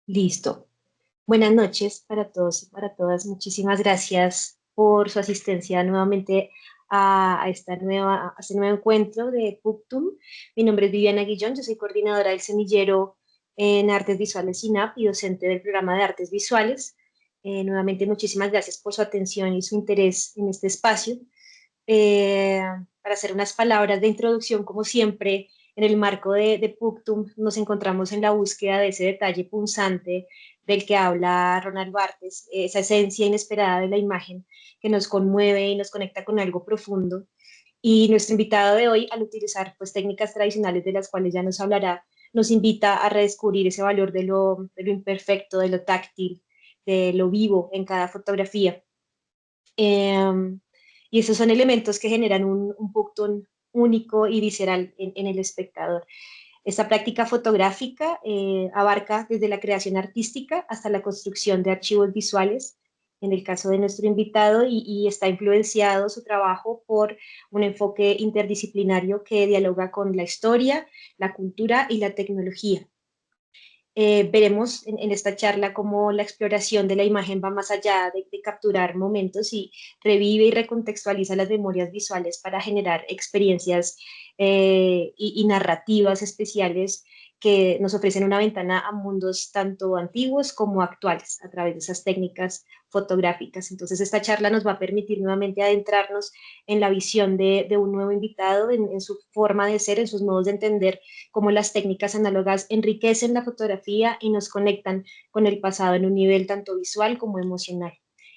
Listo. Buenas noches para todos y para todas. Muchísimas gracias por su asistencia nuevamente a este nuevo encuentro de PUCTUM. Mi nombre es Viviana Guillón, yo soy coordinadora del semillero en Artes Visuales INAP y docente del programa de Artes Visuales. Nuevamente, muchísimas gracias por su atención y su interés en este espacio. Eh, para hacer unas palabras de introducción, como siempre, en el marco de Puctum, nos encontramos en la búsqueda de ese detalle punzante del que habla Ronald Barthes, esa esencia inesperada de la imagen que nos conmueve y nos conecta con algo profundo. Y nuestro invitado de hoy, al utilizar pues, técnicas tradicionales de las cuales ya nos hablará, nos invita a redescubrir ese valor de lo imperfecto, de lo táctil, de lo vivo en cada fotografía. Eh, y esos son elementos que generan un Pucton único y visceral en el espectador. Esta práctica fotográfica abarca desde la creación artística hasta la construcción de archivos visuales, en el caso de nuestro invitado, y está influenciado su trabajo por un enfoque interdisciplinario que dialoga con la historia, la cultura y la tecnología. Veremos en esta charla cómo la exploración de la imagen va más allá de capturar momentos y revive y recontextualiza las memorias visuales para generar experiencias y narrativas especiales que nos ofrecen una ventana a mundos tanto antiguos como actuales a través de esas técnicas fotográficas. Entonces, esta charla nos va a permitir nuevamente adentrarnos en la visión de un nuevo invitado, en su forma de ser, en sus modos de entender cómo las técnicas análogas enriquecen la fotografía y nos conectan con el pasado en un nivel tanto visual como emocional.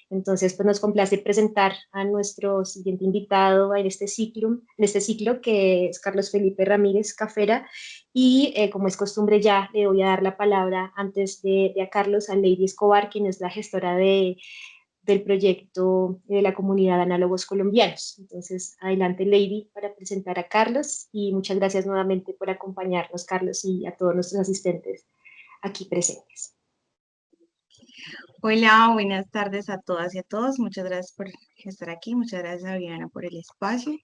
Entonces, pues nos complace presentar a nuestro siguiente invitado en este ciclo, que es Carlos Felipe Ramírez Cafera. Y como es costumbre ya, le voy a dar la palabra antes de a Carlos, a Lady Escobar, quien es la gestora del proyecto de la comunidad de análogos colombianos. Entonces, adelante, Lady, para presentar a Carlos y muchas gracias nuevamente por acompañarnos, Carlos, y a todos nuestros asistentes aquí presentes. Hola, buenas tardes a todas y a todos. Muchas gracias por estar aquí. Muchas gracias a Viviana por el espacio.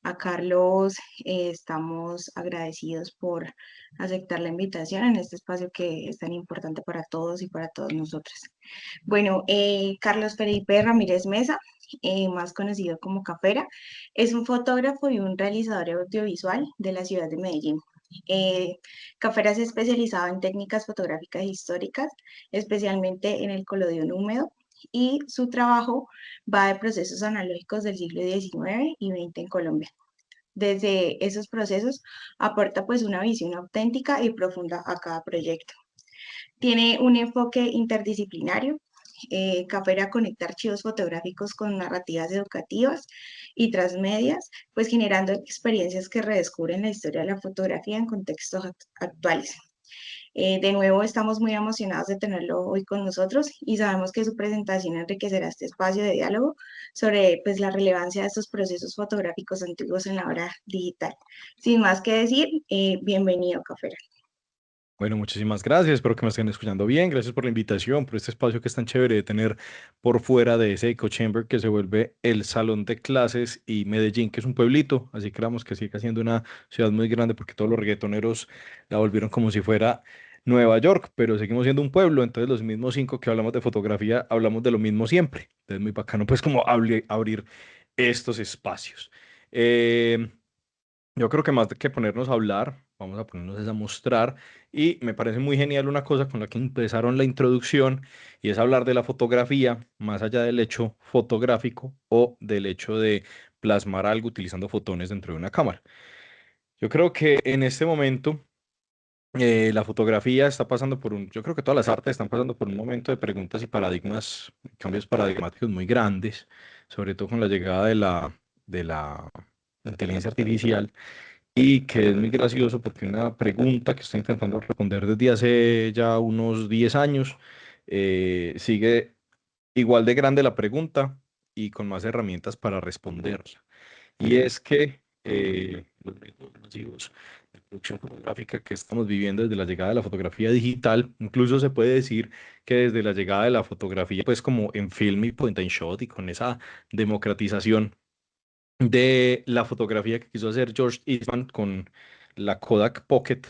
A Carlos, estamos agradecidos por aceptar la invitación en este espacio que es tan importante para todos y para todos nosotros. Bueno, Carlos Felipe Ramírez Mesa, más conocido como Cafera, es un fotógrafo y un realizador audiovisual de la ciudad de Medellín. Cafera se ha especializado en técnicas fotográficas históricas, especialmente en el colodión húmedo, y su trabajo va de procesos analógicos del siglo XIX y XX en Colombia. Desde esos procesos aporta pues una visión auténtica y profunda a cada proyecto. Tiene un enfoque interdisciplinario. Cafera conecta archivos fotográficos con narrativas educativas y transmedias, pues generando experiencias que redescubren la historia de la fotografía en contextos actuales. De nuevo, estamos muy emocionados de tenerlo hoy con nosotros y sabemos que su presentación enriquecerá este espacio de diálogo sobre pues, la relevancia de estos procesos fotográficos antiguos en la hora digital. Sin más que decir, bienvenido, Cafera. Bueno, muchísimas gracias. Espero que me estén escuchando bien. Gracias por la invitación, por este espacio que es tan chévere de tener por fuera de ese echo chamber que se vuelve el salón de clases y Medellín, que es un pueblito. Así creamos que sigue siendo una ciudad muy grande porque todos los reggaetoneros la volvieron como si fuera Nueva York, pero seguimos siendo un pueblo. Entonces, los mismos cinco que hablamos de fotografía, hablamos de lo mismo siempre. Entonces, muy bacano, pues, como abrir estos espacios. Eh, yo creo que más que ponernos a hablar, vamos a ponernos es a mostrar. Y me parece muy genial una cosa con la que empezaron la introducción, y es hablar de la fotografía, más allá del hecho fotográfico o del hecho de plasmar algo utilizando fotones dentro de una cámara. Yo creo que en este momento la fotografía está pasando yo creo que todas las artes están pasando por un momento de preguntas y paradigmas, cambios paradigmáticos muy grandes, sobre todo con la llegada de la inteligencia artificial. Y que es muy gracioso porque una pregunta que estoy intentando responder desde hace ya unos 10 años, sigue igual de grande la pregunta y con más herramientas para responderla. Y es que los métodos masivos de producción fotográfica que estamos viviendo desde la llegada de la fotografía digital, incluso se puede decir que desde la llegada de la fotografía, pues como en film y point and shot, y con esa democratización de la fotografía que quiso hacer George Eastman con la Kodak Pocket,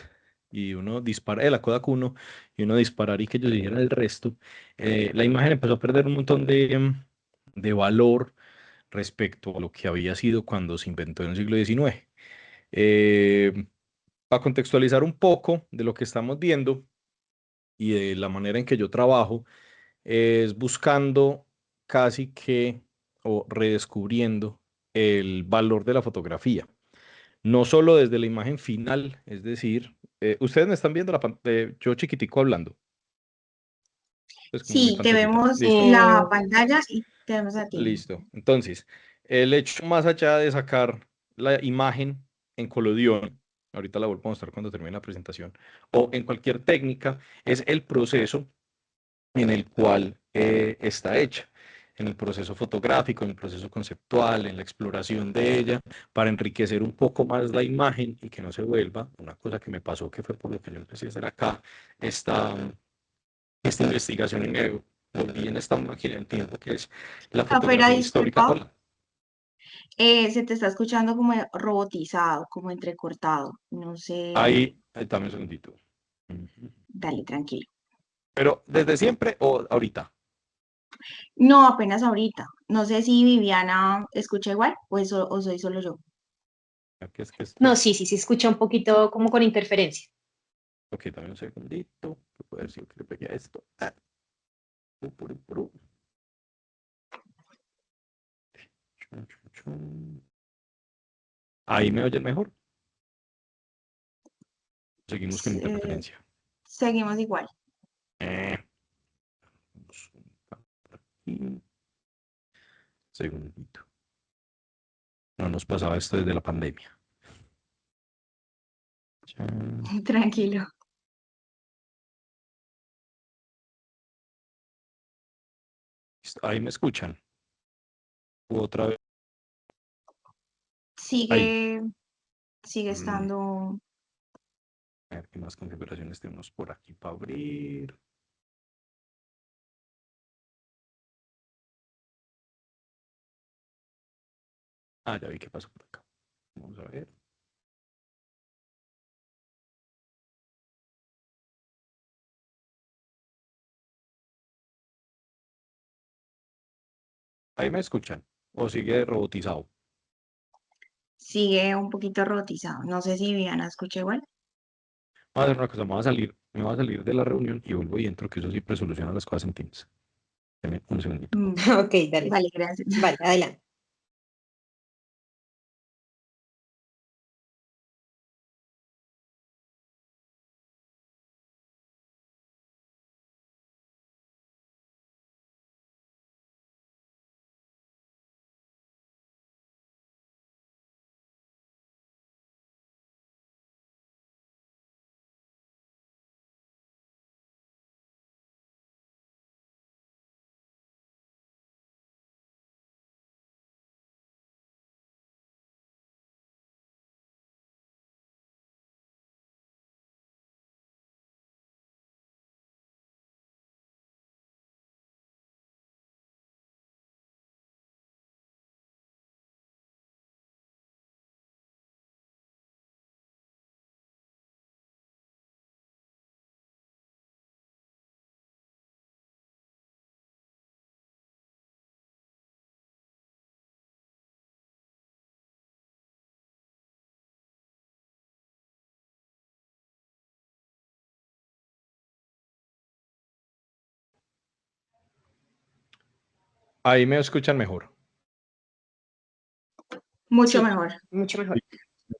y uno dispara, la Kodak 1, y uno disparar y que ellos hicieran el resto, la imagen empezó a perder un montón de valor respecto a lo que había sido cuando se inventó en el siglo XIX. Para contextualizar un poco de lo que estamos viendo y de la manera en que yo trabajo, es buscando casi que o redescubriendo el valor de la fotografía. No solo desde la imagen final, es decir, ustedes me están viendo la pantalla, yo chiquitico hablando, es como mi Sí, te pantallita. vemos Listo, la pantalla y te vemos a ti. listo. Entonces, el hecho más allá de sacar la imagen en Collodion, ahorita la vuelvo a mostrar cuando termine la presentación, o en cualquier técnica, es el proceso en el cual está hecha, en el proceso fotográfico, en el proceso conceptual, en la exploración de ella, para enriquecer un poco más la imagen y que no se vuelva una cosa que me pasó, que fue por lo que yo empecé a hacer acá, esta, esta investigación y me volví en esta máquina del tiempo que es la Afuera, fotografía histórica. disculpa, Hola. se te está escuchando como robotizado, como entrecortado. No sé, Ahí también un segundito. dale, tranquilo. Pero desde siempre o ahorita. No, apenas ahorita. No sé si Viviana escucha igual o soy solo yo. Aquí es que esto. No, sí, sí, se escucha un poquito como con interferencia. Ok, también un segundito. Puedo decir que le pegué a esto. Ah, puru, puru. Chun, chun, chun. Ahí me oyen mejor. Seguimos con Eh, interferencia. seguimos igual. Eh, vamos por aquí. Segundito. No nos pasaba esto desde la pandemia. Chan. Tranquilo. Ahí me escuchan. Otra vez. Ahí. Sigue, sigue Mm, estando. a ver qué más configuraciones tenemos por aquí para abrir. Ah, ya vi qué pasó por acá. Vamos a ver. Ahí me escuchan. O sigue robotizado. Sigue un poquito robotizado. No sé si Viviana escucha igual. Voy a hacer una cosa, me voy a salir de la reunión y vuelvo y entro, que eso siempre soluciona las cosas en Teams. Deme un segundito. Mm, Ok, dale. vale, gracias. Vale, adelante. Ahí me escuchan mejor. Mucho Sí, mejor. mucho mejor.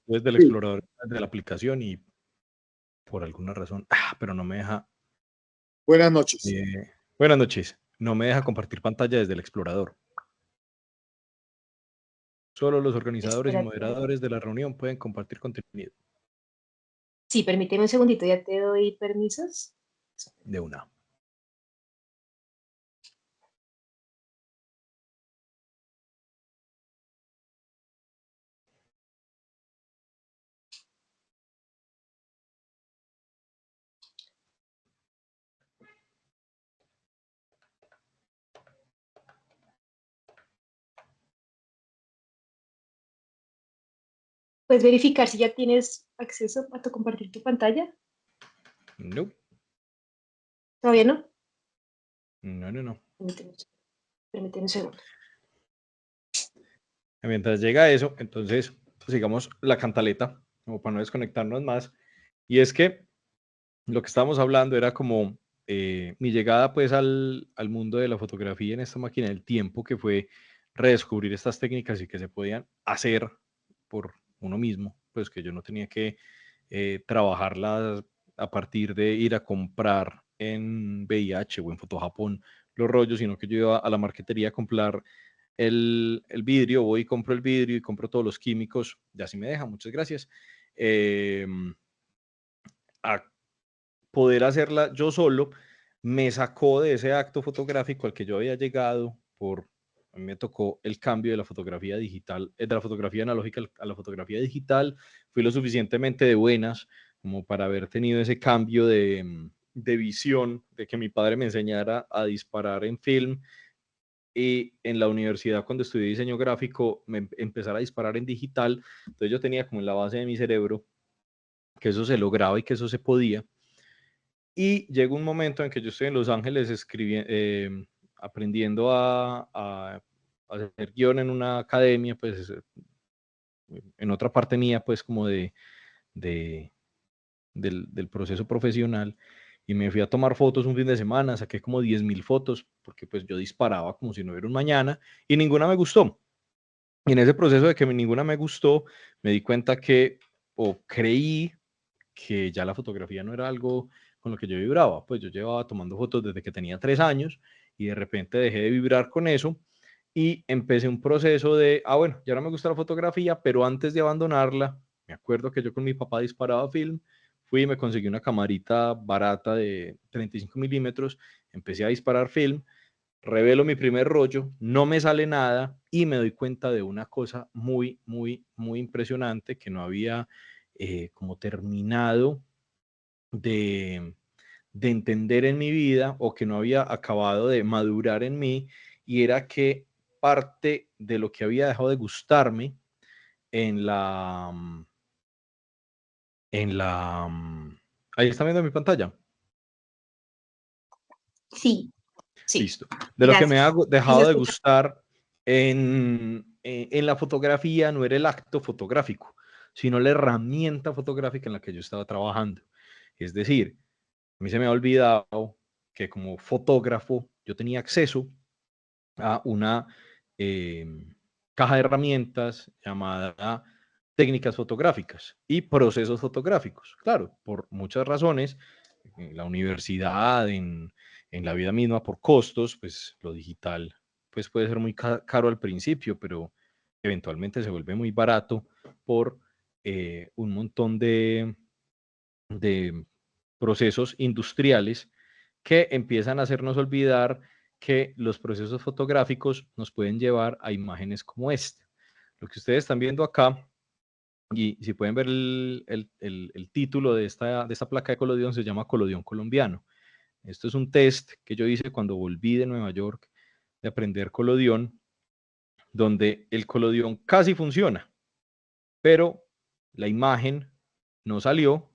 Desde el Sí, explorador de la aplicación y por alguna razón, pero no me deja. buenas noches. Buenas noches. No me deja compartir pantalla desde el explorador. Solo los organizadores y Espérate. moderadores de la reunión pueden compartir contenido Sí, permíteme un segundito, ya te doy permisos. de una. ¿Puedes verificar si ya tienes acceso a tu compartir tu pantalla? No. ¿Todavía no? No. Permíteme un segundo. Mientras llega eso, entonces sigamos la cantaleta, como para no desconectarnos más. Y es que lo que estábamos hablando era como mi llegada pues al mundo de la fotografía en esta máquina del tiempo, que fue redescubrir estas técnicas y que se podían hacer por uno mismo, pues que yo no tenía que trabajarlas a partir de ir a comprar en VIH o en Fotojapón los rollos, sino que yo iba a la marquetería a comprar el vidrio, voy y compro el vidrio y compro todos los químicos, ya sí me deja, muchas gracias, a poder hacerla yo solo, me sacó de ese acto fotográfico al que yo había llegado a mí me tocó el cambio de la fotografía digital, de la fotografía analógica a la fotografía digital, fui lo suficientemente de buenas como para haber tenido ese cambio de visión, de que mi padre me enseñara a disparar en film, y en la universidad cuando estudié diseño gráfico me empezara a disparar en digital. Entonces yo tenía como en la base de mi cerebro que eso se lograba y que eso se podía. Y llegó un momento en que yo estoy en Los Ángeles aprendiendo a hacer guión en una academia, pues en otra parte mía, pues como del proceso profesional, y me fui a tomar fotos un fin de semana, saqué como 10.000 fotos, porque pues yo disparaba como si no hubiera un mañana, y ninguna me gustó. Y en ese proceso de que ninguna me gustó, me di cuenta o creí que ya la fotografía no era algo con lo que yo vibraba. Pues yo llevaba tomando fotos desde que tenía 3 años y de repente dejé de vibrar con eso y empecé un proceso bueno, ya no me gusta la fotografía, pero antes de abandonarla, me acuerdo que yo con mi papá disparaba film, fui y me conseguí una camarita barata de 35 milímetros, empecé a disparar film, revelo mi primer rollo, no me sale nada y me doy cuenta de una cosa muy, muy, muy impresionante que no había como terminado de, de entender en mi vida, o que no había acabado de madurar en mí, y era que parte de lo que había dejado de gustarme en la... En la ahí está viendo mi pantalla. Sí, sí. Listo. De lo que me ha Gracias. Sí, se dejado de escucha. gustar en la fotografía no era el acto fotográfico, sino la herramienta fotográfica en la que yo estaba trabajando. Es decir, a mí se me ha olvidado que como fotógrafo yo tenía acceso a una caja de herramientas llamada técnicas fotográficas y procesos fotográficos. Claro, por muchas razones, en la universidad, en la vida misma, por costos, pues lo digital pues puede ser muy caro al principio, pero eventualmente se vuelve muy barato por un montón de procesos industriales que empiezan a hacernos olvidar que los procesos fotográficos nos pueden llevar a imágenes como esta. Lo que ustedes están viendo acá, y si pueden ver el título de esta placa de colodión, se llama colodión colombiano. Esto es un test que yo hice cuando volví de Nueva York de aprender colodión, donde el colodión casi funciona, pero la imagen no salió,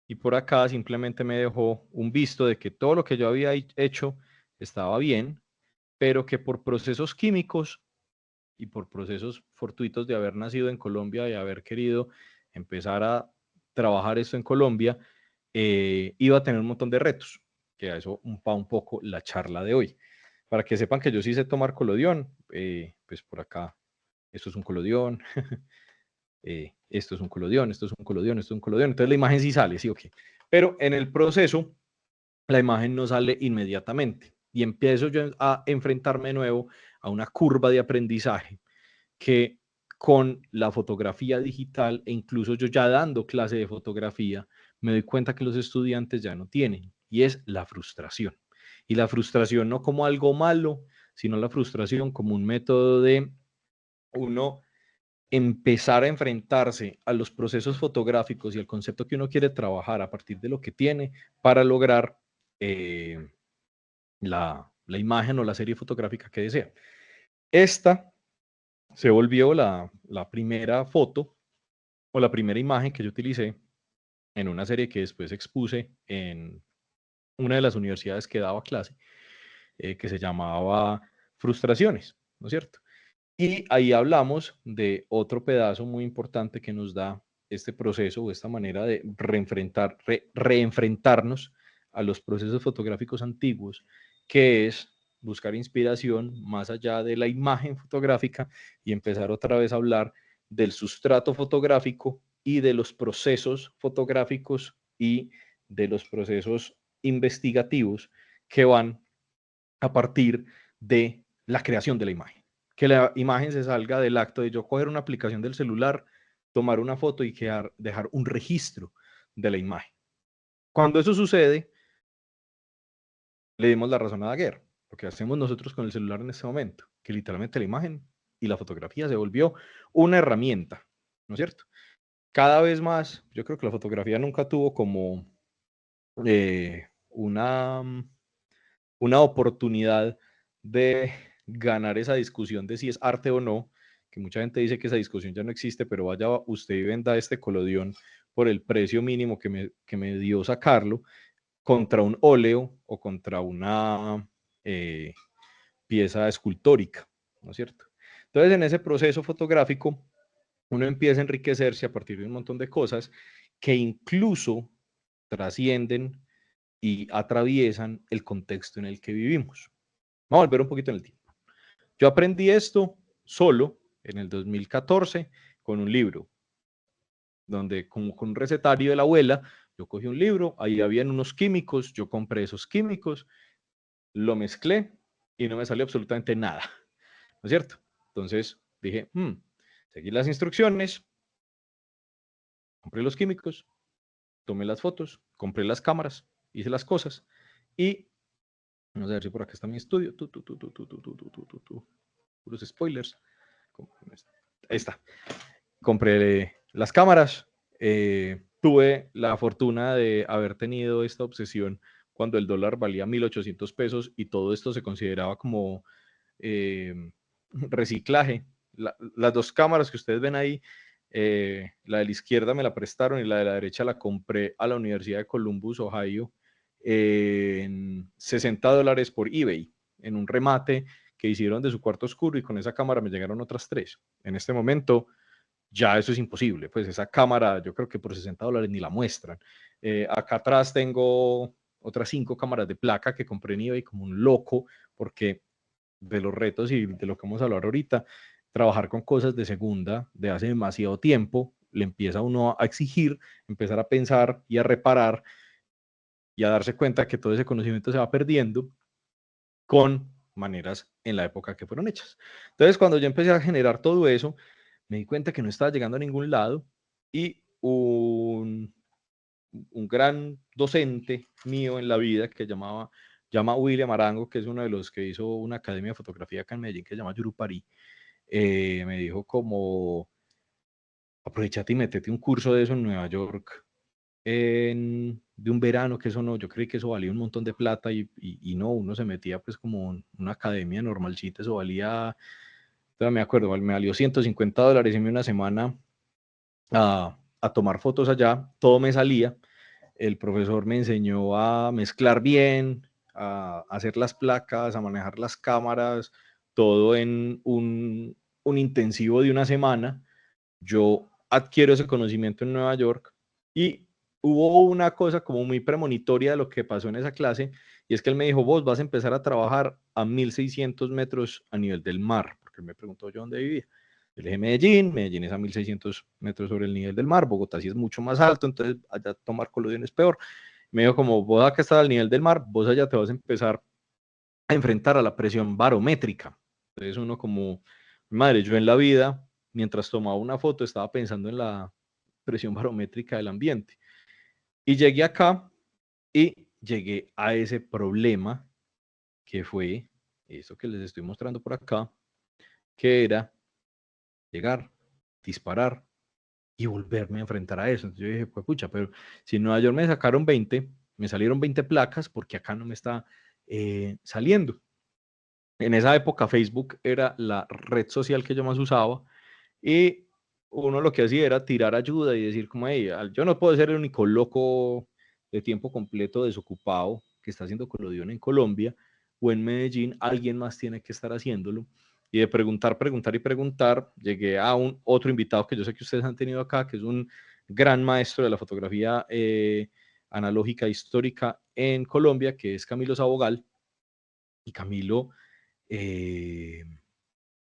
y por acá simplemente me dejó un visto de que todo lo que yo había hecho estaba bien, pero que por procesos químicos y por procesos fortuitos de haber nacido en Colombia y haber querido empezar a trabajar esto en Colombia, iba a tener un montón de retos, que a eso va un poco la charla de hoy. Para que sepan que yo sí sé tomar colodión, pues por acá, esto es un colodión, esto es un colodión, esto es un colodión, esto es un colodión. Entonces la imagen sí sale, sí, ok. Pero en el proceso, la imagen no sale inmediatamente y empiezo yo a enfrentarme de nuevo a una curva de aprendizaje que con la fotografía digital, e incluso yo ya dando clase de fotografía, me doy cuenta que los estudiantes ya no tienen, y es la frustración. Y la frustración no como algo malo, sino la frustración como un método de uno empezar a enfrentarse a los procesos fotográficos y al concepto que uno quiere trabajar a partir de lo que tiene para lograr la imagen o la serie fotográfica que desea. Esta se volvió la primera foto o la primera imagen que yo utilicé en una serie que después expuse en una de las universidades que daba clase, que se llamaba Frustraciones, ¿no es cierto? Y ahí hablamos de otro pedazo muy importante que nos da este proceso o esta manera de reenfrentarnos a los procesos fotográficos antiguos, que es buscar inspiración más allá de la imagen fotográfica y empezar otra vez a hablar del sustrato fotográfico y de los procesos fotográficos y de los procesos investigativos que van a partir de la creación de la imagen. Que la imagen se salga del acto de yo coger una aplicación del celular, tomar una foto y dejar un registro de la imagen. Cuando eso sucede, le dimos la razón a Daguerre, lo que hacemos nosotros con el celular en este momento, que literalmente la imagen y la fotografía se volvió una herramienta, ¿no es cierto? Cada vez más, yo creo que la fotografía nunca tuvo como una oportunidad de ganar esa discusión de si es arte o no, que mucha gente dice que esa discusión ya no existe, pero vaya usted y venda este colodión por el precio mínimo que me dio sacarlo, contra un óleo o contra una pieza escultórica, ¿no es cierto? Entonces, en ese proceso fotográfico, uno empieza a enriquecerse a partir de un montón de cosas que incluso trascienden y atraviesan el contexto en el que vivimos. Vamos a volver un poquito en el tiempo. Yo aprendí esto solo en el 2014 con un libro, donde como con un recetario de la abuela, yo cogí un libro, ahí habían unos químicos, yo compré esos químicos, lo mezclé y no me salió absolutamente nada, ¿no es cierto? Entonces dije, seguí las instrucciones, compré los químicos, tomé las fotos, compré las cámaras, hice las cosas y vamos a ver si por acá está mi estudio. Puros spoilers. Ahí está. Compré las cámaras. Tuve la fortuna de haber tenido esta obsesión cuando el dólar valía 1.800 pesos y todo esto se consideraba como reciclaje. Las dos cámaras que ustedes ven ahí, la de la izquierda me la prestaron y la de la derecha la compré a la Universidad de Columbus, Ohio, en $60 por eBay, en un remate que hicieron de su cuarto oscuro y con esa cámara me llegaron otras 3. En este momento ya eso es imposible, pues esa cámara yo creo que por $60 ni la muestran. Acá atrás tengo otras 5 cámaras de placa que compré en eBay como un loco porque de los retos y de lo que vamos a hablar ahorita, trabajar con cosas de segunda de hace demasiado tiempo, le empieza uno a exigir, empezar a pensar y a reparar y a darse cuenta que todo ese conocimiento se va perdiendo con maneras en la época que fueron hechas. Entonces, cuando yo empecé a generar todo eso, me di cuenta que no estaba llegando a ningún lado y un gran docente mío en la vida que llama William Arango, que es uno de los que hizo una academia de fotografía acá en Medellín que se llama Yurupari, me dijo como, aprovechate y metete un curso de eso en Nueva York de un verano, que eso no, yo creí que eso valía un montón de plata y no, uno se metía pues como una academia normalcita, eso valía, todavía me acuerdo, me valió $150 y una semana a tomar fotos allá, todo me salía, el profesor me enseñó a mezclar bien, a hacer las placas, a manejar las cámaras, todo en un intensivo de una semana. Yo adquiero ese conocimiento en Nueva York y hubo una cosa como muy premonitoria de lo que pasó en esa clase y es que él me dijo, vos vas a empezar a trabajar a 1.600 metros a nivel del mar, porque él me preguntó yo dónde vivía. Yo le dije Medellín es a 1.600 metros sobre el nivel del mar, Bogotá sí es mucho más alto, entonces allá tomar colodión es peor. Me dijo, como vos acá estás al nivel del mar, vos allá te vas a empezar a enfrentar a la presión barométrica. Entonces uno como, madre, yo en la vida, mientras tomaba una foto, estaba pensando en la presión barométrica del ambiente. Y llegué acá y llegué a ese problema que fue esto que les estoy mostrando por acá, que era llegar, disparar y volverme a enfrentar a eso. Entonces yo dije, pues pucha, pero si en Nueva York me sacaron 20, me salieron 20 placas, porque acá no me está saliendo. En esa época Facebook era la red social que yo más usaba y uno lo que hacía era tirar ayuda y decir como, hey, yo no puedo ser el único loco de tiempo completo desocupado que está haciendo colodión en Colombia o en Medellín, alguien más tiene que estar haciéndolo. Y de preguntar, llegué a otro invitado que yo sé que ustedes han tenido acá, que es un gran maestro de la fotografía analógica histórica en Colombia, que es Camilo Sabogal. Y Camilo me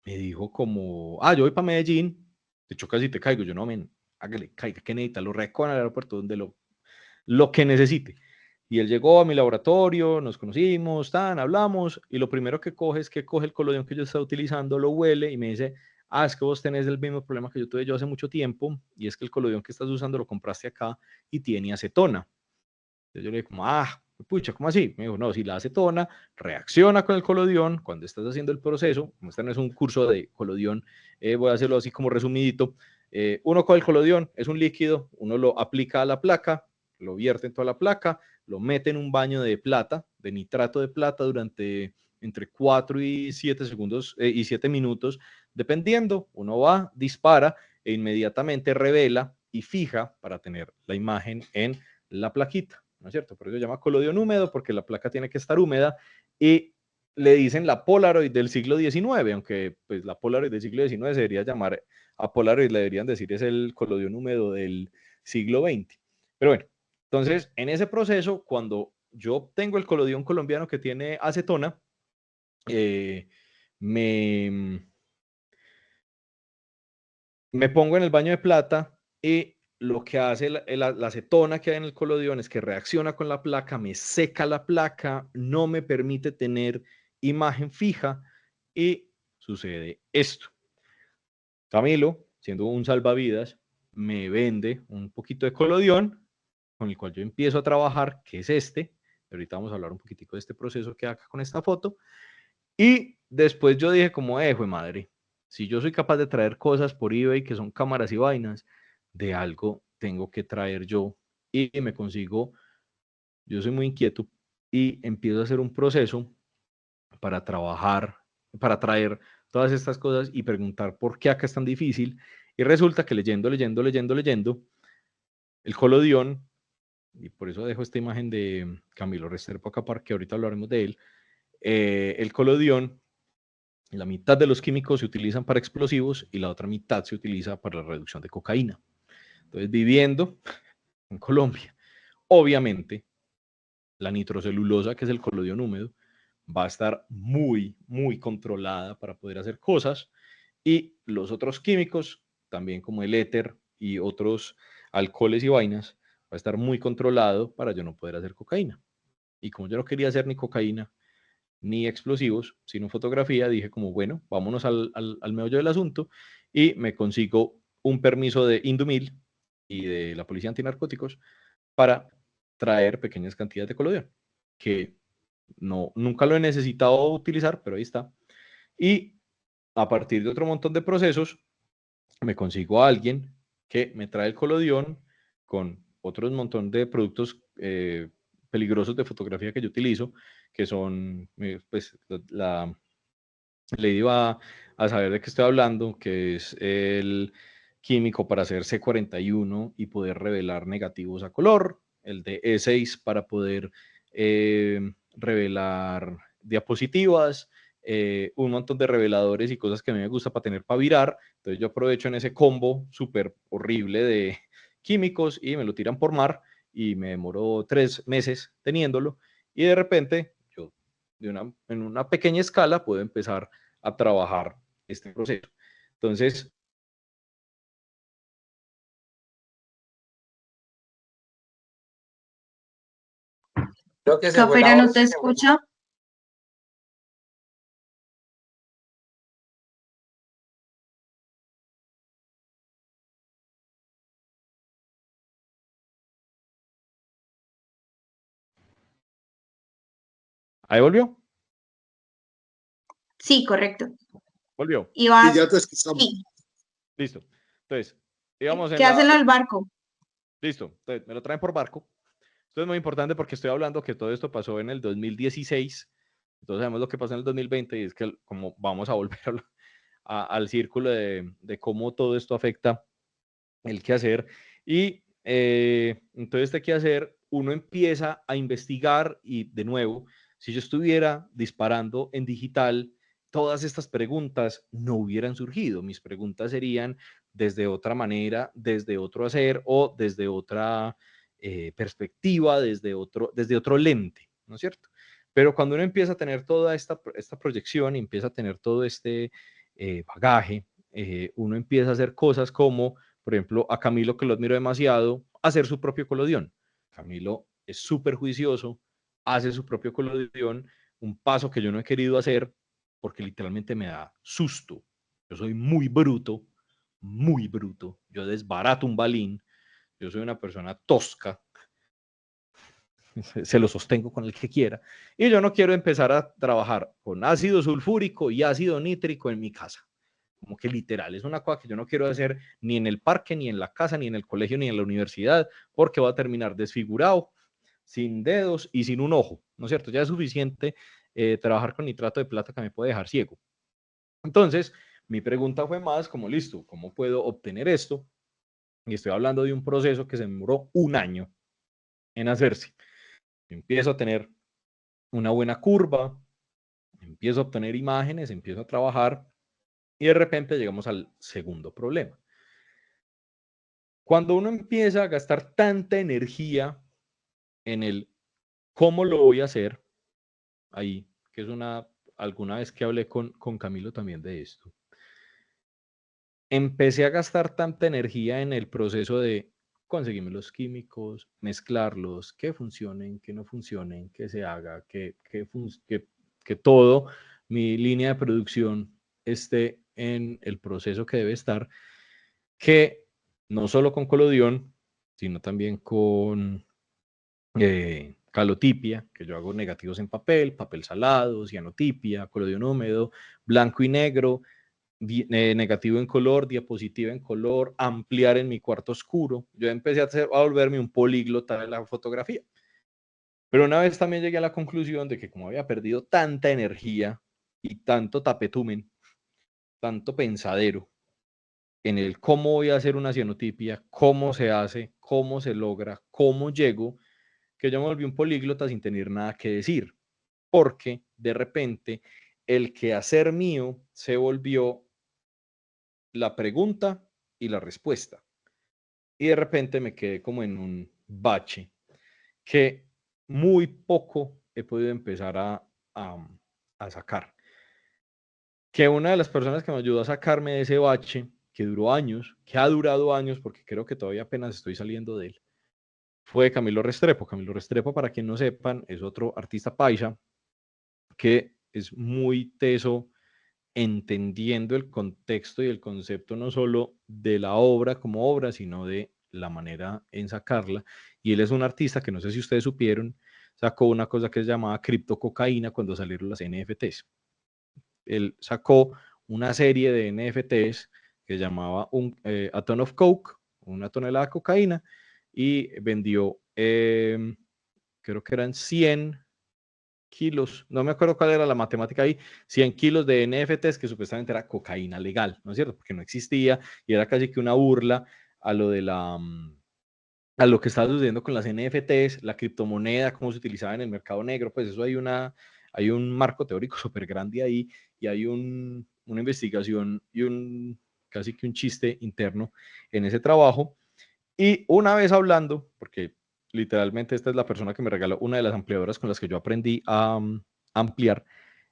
dijo como, yo voy para Medellín, te chocas y te caigo. Yo no, hágale, caiga, que necesita, lo recojo al aeropuerto donde lo que necesite. Y él llegó a mi laboratorio, nos conocimos, hablamos, y lo primero que coge es que coge el colodión que yo estaba utilizando, lo huele y me dice, es que vos tenés el mismo problema que yo tuve yo hace mucho tiempo, y es que el colodión que estás usando lo compraste acá y tiene acetona. Entonces yo le dije como, pucha, ¿cómo así? Me dijo, no, si la acetona reacciona con el colodión cuando estás haciendo el proceso, como este no es un curso de colodión, voy a hacerlo así como resumidito. Uno con el colodión es un líquido, uno lo aplica a la placa, lo vierte en toda la placa, lo mete en un baño de plata, de nitrato de plata durante entre 4 y 7 segundos y 7 minutos, dependiendo, uno va, dispara e inmediatamente revela y fija para tener la imagen en la plaquita, ¿no es cierto? Por eso se llama colodión húmedo, porque la placa tiene que estar húmeda y le dicen la Polaroid del siglo XIX, aunque pues la Polaroid del siglo XIX se debería llamar a Polaroid, le deberían decir es el colodión húmedo del siglo XX. Pero bueno, entonces en ese proceso, cuando yo obtengo el colodión colombiano que tiene acetona, me pongo en el baño de plata y lo que hace la acetona que hay en el colodión es que reacciona con la placa, me seca la placa, no me permite tener imagen fija y sucede esto. Camilo, siendo un salvavidas, me vende un poquito de colodión con el cual yo empiezo a trabajar, que es este. Ahorita vamos a hablar un poquitico de este proceso que acá con esta foto. Y después yo dije como, jue madre, si yo soy capaz de traer cosas por eBay que son cámaras y vainas, de algo tengo que traer yo. Y me consigo, yo soy muy inquieto y empiezo a hacer un proceso para trabajar, para traer todas estas cosas y preguntar por qué acá es tan difícil. Y resulta que leyendo, el colodión, y por eso dejo esta imagen de Camilo Restrepo acá para que ahorita hablaremos de él, el colodión, la mitad de los químicos se utilizan para explosivos y la otra mitad se utiliza para la reducción de cocaína. Entonces, viviendo en Colombia, obviamente, la nitrocelulosa, que es el colodión húmedo, va a estar muy, muy controlada para poder hacer cosas, y los otros químicos, también como el éter y otros alcoholes y vainas, va a estar muy controlado para yo no poder hacer cocaína. Y como yo no quería hacer ni cocaína ni explosivos, sino fotografía, dije como, bueno, vámonos al meollo del asunto, y me consigo un permiso de Indumil y de la Policía Antinarcóticos para traer pequeñas cantidades de colodión, que nunca lo he necesitado utilizar, pero ahí está. Y a partir de otro montón de procesos, me consigo a alguien que me trae el colodión con otros montón de productos peligrosos de fotografía que yo utilizo, que son, pues, la Lady va a saber de qué estoy hablando, que es el químico para hacer C41 y poder revelar negativos a color, el de E6 para poder revelar diapositivas, un montón de reveladores y cosas que a mí me gusta para tener para virar. Entonces yo aprovecho en ese combo súper horrible de químicos y me lo tiran por mar y me demoro 3 meses teniéndolo, y de repente yo en una pequeña escala puedo empezar a trabajar este proceso. Entonces, creo que Cafera no te escucha. ¿ahí volvió? Sí, correcto. Volvió. Y ya te escuchamos. Sí. Listo. Entonces, digamos ¿Qué hacen al barco? Listo. Entonces, me lo traen por barco. Esto es muy importante porque estoy hablando que todo esto pasó en el 2016. Entonces sabemos lo que pasó en el 2020 y es que como vamos a volver al círculo de cómo todo esto afecta el quehacer. Y entonces este quehacer, uno empieza a investigar y de nuevo, si yo estuviera disparando en digital, todas estas preguntas no hubieran surgido. Mis preguntas serían desde otra manera, desde otro hacer o desde otra perspectiva, desde otro lente, ¿no es cierto? Pero cuando uno empieza a tener toda esta proyección y empieza a tener todo este bagaje, uno empieza a hacer cosas como, por ejemplo, a Camilo, que lo admiro demasiado, hacer su propio colodión. Camilo es súper juicioso, hace su propio colodión, un paso que yo no he querido hacer porque literalmente me da susto. Yo soy muy bruto, yo desbarato un balín, yo soy una persona tosca, se lo sostengo con el que quiera, y yo no quiero empezar a trabajar con ácido sulfúrico y ácido nítrico en mi casa. Como que literal, es una cosa que yo no quiero hacer ni en el parque, ni en la casa, ni en el colegio, ni en la universidad, porque va a terminar desfigurado, sin dedos y sin un ojo, ¿no es cierto? Ya es suficiente trabajar con nitrato de plata que me puede dejar ciego. Entonces, mi pregunta fue más como, listo, ¿cómo puedo obtener esto? Y estoy hablando de un proceso que se demoró 1 año en hacerse. Empiezo a tener una buena curva, empiezo a obtener imágenes, empiezo a trabajar y de repente llegamos al segundo problema. Cuando uno empieza a gastar tanta energía en el cómo lo voy a hacer, ahí, que es alguna vez que hablé con Camilo también de esto, empecé a gastar tanta energía en el proceso de conseguirme los químicos, mezclarlos, que funcionen, que no funcionen, que se haga, que todo mi línea de producción esté en el proceso que debe estar, que no solo con colodión, sino también con calotipia, que yo hago negativos en papel, papel salado, cianotipia, colodión húmedo, blanco y negro, negativo en color, diapositiva en color, ampliar en mi cuarto oscuro. Yo empecé a volverme un políglota de la fotografía. Pero una vez también llegué a la conclusión de que como había perdido tanta energía y tanto tapetumen, tanto pensadero en el cómo voy a hacer una cianotipia, cómo se hace, cómo se logra, cómo llego, que yo me volví un políglota sin tener nada que decir, porque de repente el quehacer mío se volvió la pregunta y la respuesta. Y de repente me quedé como en un bache que muy poco he podido empezar a sacar. Que una de las personas que me ayudó a sacarme de ese bache, que duró años, que ha durado años, porque creo que todavía apenas estoy saliendo de él, fue Camilo Restrepo. Camilo Restrepo, para quien no sepan, es otro artista paisa que es muy teso entendiendo el contexto y el concepto no solo de la obra como obra, sino de la manera en sacarla. Y él es un artista que no sé si ustedes supieron, sacó una cosa que se llamaba criptococaína cuando salieron las NFTs. Él sacó una serie de NFTs que se llamaba A Ton of Coke, una tonelada de cocaína, y vendió, creo que eran 100 kilos, no me acuerdo cuál era la matemática ahí, 100 kilos de NFTs, que supuestamente era cocaína legal, ¿no es cierto? Porque no existía y era casi que una burla a lo de a lo que estaba sucediendo con las NFTs, la criptomoneda, cómo se utilizaba en el mercado negro, pues eso hay un marco teórico súper grande ahí y hay una investigación y casi que un chiste interno en ese trabajo. Y una vez hablando, porque literalmente esta es la persona que me regaló una de las ampliadoras con las que yo aprendí a ampliar,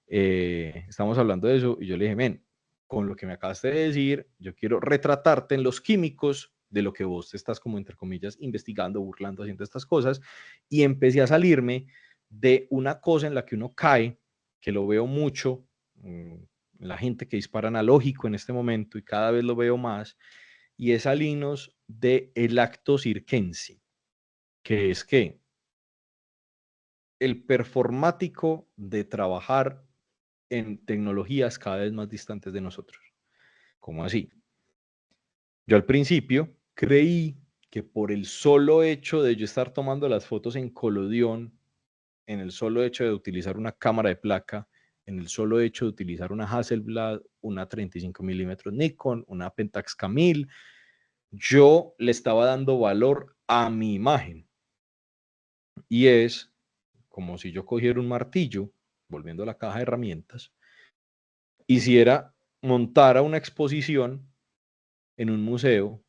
estamos hablando de eso y yo le dije, men, con lo que me acabaste de decir, yo quiero retratarte en los químicos de lo que vos te estás como entre comillas investigando, burlando, haciendo estas cosas, y empecé a salirme de una cosa en la que uno cae, que lo veo mucho, la gente que dispara analógico en este momento y cada vez lo veo más, y es alinos de el acto circense, que es que el performático de trabajar en tecnologías cada vez más distantes de nosotros. ¿Cómo así? Yo al principio creí que por el solo hecho de yo estar tomando las fotos en colodión, en el solo hecho de utilizar una cámara de placa, en el solo hecho de utilizar una Hasselblad, una 35 milímetros Nikon, una Pentax Camil, yo le estaba dando valor a mi imagen. Y es como si yo cogiera un martillo, volviendo a la caja de herramientas, hiciera, montara una exposición en un museo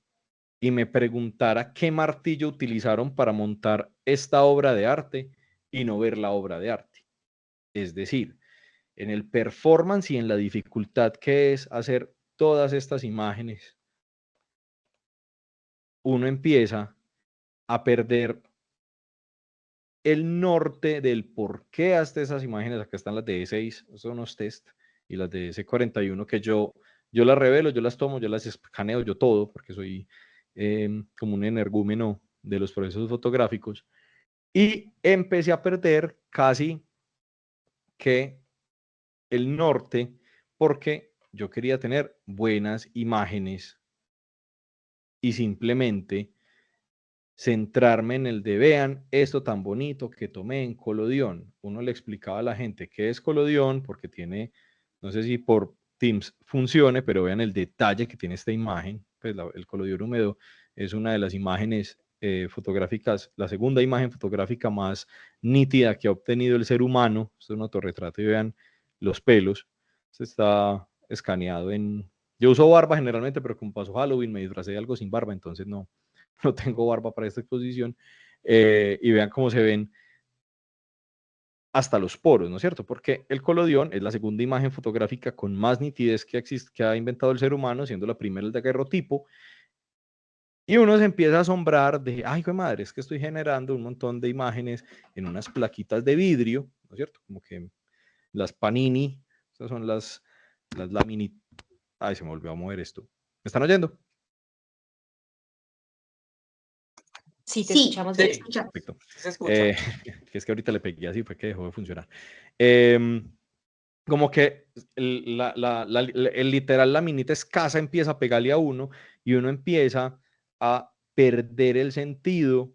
y me preguntara qué martillo utilizaron para montar esta obra de arte y no ver la obra de arte. Es decir, en el performance y en la dificultad que es hacer todas estas imágenes, uno empieza a perder el norte del por qué hasta esas imágenes. Acá están las de E6, son unos test, y las de C41 que yo las revelo, yo las tomo, yo las escaneo, yo todo, porque soy como un energúmeno de los procesos fotográficos, y empecé a perder casi que el norte, porque yo quería tener buenas imágenes y simplemente centrarme en el de vean esto tan bonito que tomé en Collodion. Uno le explicaba a la gente qué es Collodion, porque tiene, no sé si por Teams funcione, pero vean el detalle que tiene esta imagen. Pues el Collodion húmedo es una de las imágenes fotográficas, la segunda imagen fotográfica más nítida que ha obtenido el ser humano. Esto es un autorretrato y vean los pelos. Esto está escaneado en... Yo uso barba generalmente, pero como pasó Halloween me disfracé de algo sin barba, entonces no tengo barba para esta exposición, y vean cómo se ven hasta los poros, ¿no es cierto? Porque el Collodion es la segunda imagen fotográfica con más nitidez que ha inventado el ser humano, siendo la primera el daguerrotipo, y uno se empieza a asombrar de, ay, qué madre, es que estoy generando un montón de imágenes en unas plaquitas de vidrio, ¿no es cierto? Como que las Panini, estas son las Lamini, ay, se me volvió a mover esto. ¿Me están oyendo? Sí, te escuchamos te bien. escuchamos. Perfecto. Se escucha. Que es que ahorita le pegué así, fue que dejó de funcionar. Como que el literal laminita escasa empieza a pegarle a uno y uno empieza a perder el sentido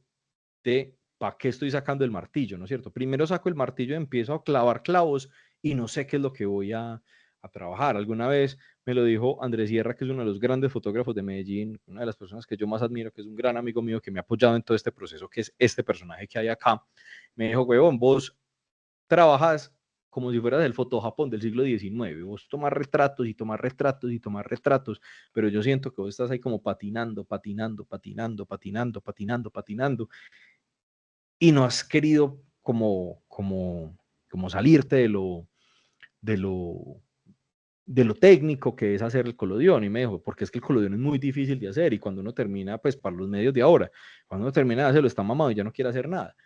de para qué estoy sacando el martillo, ¿no es cierto? Primero saco el martillo y empiezo a clavar clavos y no sé qué es lo que voy a trabajar. Alguna vez me lo dijo Andrés Sierra, que es uno de los grandes fotógrafos de Medellín, una de las personas que yo más admiro, que es un gran amigo mío que me ha apoyado en todo este proceso, que es este personaje que hay acá. Me dijo, huevón, vos trabajas como si fueras el fotojapón del siglo XIX. Vos tomás retratos y tomás retratos y tomás retratos, pero yo siento que vos estás ahí como patinando, patinando, patinando, patinando, patinando, patinando, y no has querido como salirte de lo, de lo técnico que es hacer el Collodion. Y me dijo, porque es que el Collodion es muy difícil de hacer, y cuando uno termina, pues para los medios de ahora, cuando uno termina de hacerlo está mamado y ya no quiere hacer nada.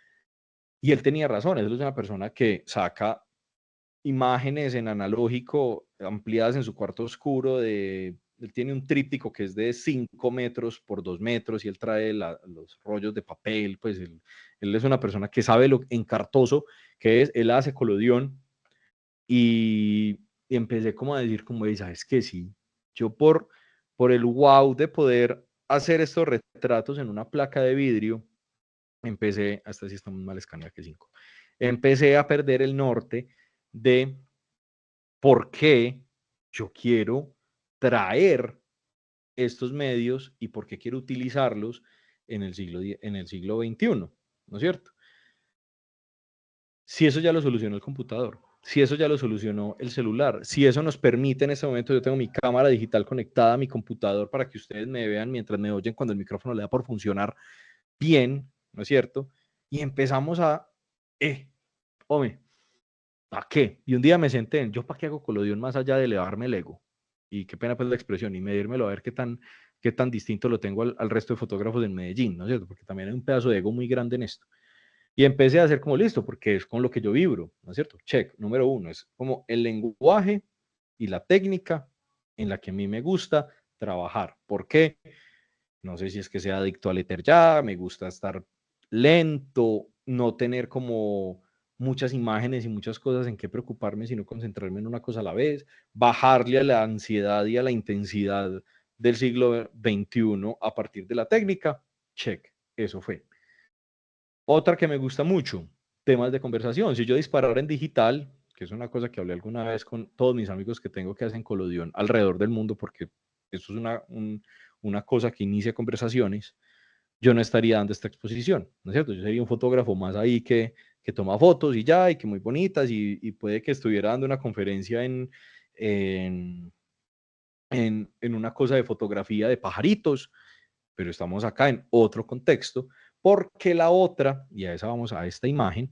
Y él tenía razón, él es una persona que saca imágenes en analógico ampliadas en su cuarto oscuro. Él tiene un tríptico que es de 5 metros por 2 metros y él trae los rollos de papel. Pues él es una persona que sabe lo encartoso que es. Él hace Collodion y empecé como a decir como, ¿sabes qué? Sí, yo por el wow de poder hacer estos retratos en una placa de vidrio, empecé, hasta si está muy mal escaneada que 5, empecé a perder el norte de por qué yo quiero traer estos medios y por qué quiero utilizarlos en el siglo XXI, ¿no es cierto? Si eso ya lo solucionó el computador, si eso ya lo solucionó el celular, si eso nos permite en este momento, yo tengo mi cámara digital conectada a mi computador para que ustedes me vean mientras me oyen cuando el micrófono le da por funcionar bien, ¿no es cierto? Y empezamos a, hombre, ¿para qué? Y un día me senté en, ¿yo para qué hago Collodion más allá de elevarme el ego? Y qué pena pues la expresión, y medírmelo a ver qué tan distinto lo tengo al resto de fotógrafos en Medellín, ¿no es cierto? Porque también hay un pedazo de ego muy grande en esto. Y empecé a hacer como listo, porque es con lo que yo vibro, ¿no es cierto? Check, número 1, es como el lenguaje y la técnica en la que a mí me gusta trabajar. ¿Por qué? No sé si es que sea adicto al éter ya, me gusta estar lento, no tener como muchas imágenes y muchas cosas en qué preocuparme, sino concentrarme en una cosa a la vez, bajarle a la ansiedad y a la intensidad del siglo XXI a partir de la técnica. Check, eso fue. Otra que me gusta mucho, temas de conversación. Si yo disparara en digital, que es una cosa que hablé alguna vez con todos mis amigos que tengo que hacen Collodion alrededor del mundo, porque eso es una cosa que inicia conversaciones, yo no estaría dando esta exposición, ¿no es cierto? Yo sería un fotógrafo más ahí que toma fotos y ya, y que muy bonitas, y puede que estuviera dando una conferencia en una cosa de fotografía de pajaritos, pero estamos acá en otro contexto, porque la otra, y a esa vamos a esta imagen,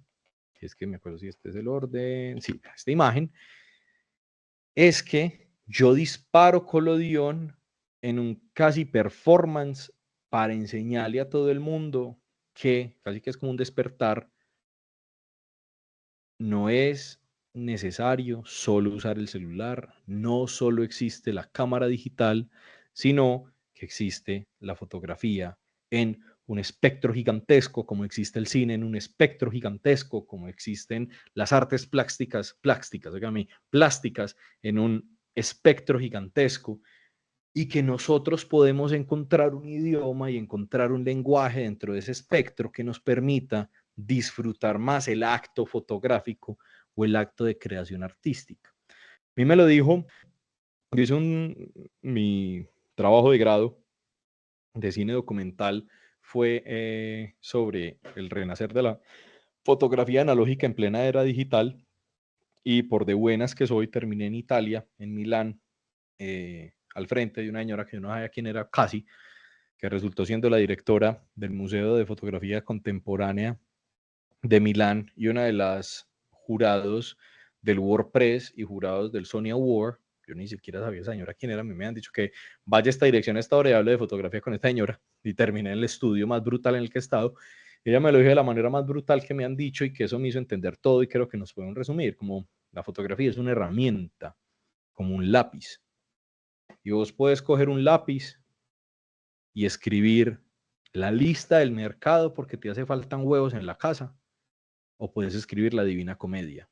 que es que me acuerdo si este es el orden, sí, esta imagen, es que yo disparo colodión en un casi performance para enseñarle a todo el mundo que, casi que es como un despertar, no es necesario solo usar el celular, no solo existe la cámara digital, sino que existe la fotografía en un espectro gigantesco, como existe el cine en un espectro gigantesco, como existen las artes plásticas, plásticas en un espectro gigantesco, y que nosotros podemos encontrar un idioma y encontrar un lenguaje dentro de ese espectro que nos permita disfrutar más el acto fotográfico o el acto de creación artística. A mí me lo dijo, yo hice mi trabajo de grado de cine documental fue sobre el renacer de la fotografía analógica en plena era digital, y por de buenas que soy terminé en Italia, en Milán, al frente de una señora que yo no sabía quién era casi, que resultó siendo la directora del Museo de Fotografía Contemporánea de Milán y una de las jurados del WordPress y jurados del Sony Award. Yo ni siquiera sabía esa señora quién era. A mí me han dicho que vaya a esta dirección a esta hora y hable de fotografía con esta señora, y terminé en el estudio más brutal en el que he estado. Ella me lo dijo de la manera más brutal que me han dicho, y que eso me hizo entender todo, y creo que nos podemos resumir como la fotografía es una herramienta, como un lápiz, y vos puedes coger un lápiz y escribir la lista del mercado porque te hace faltan huevos en la casa, o puedes escribir la Divina Comedia.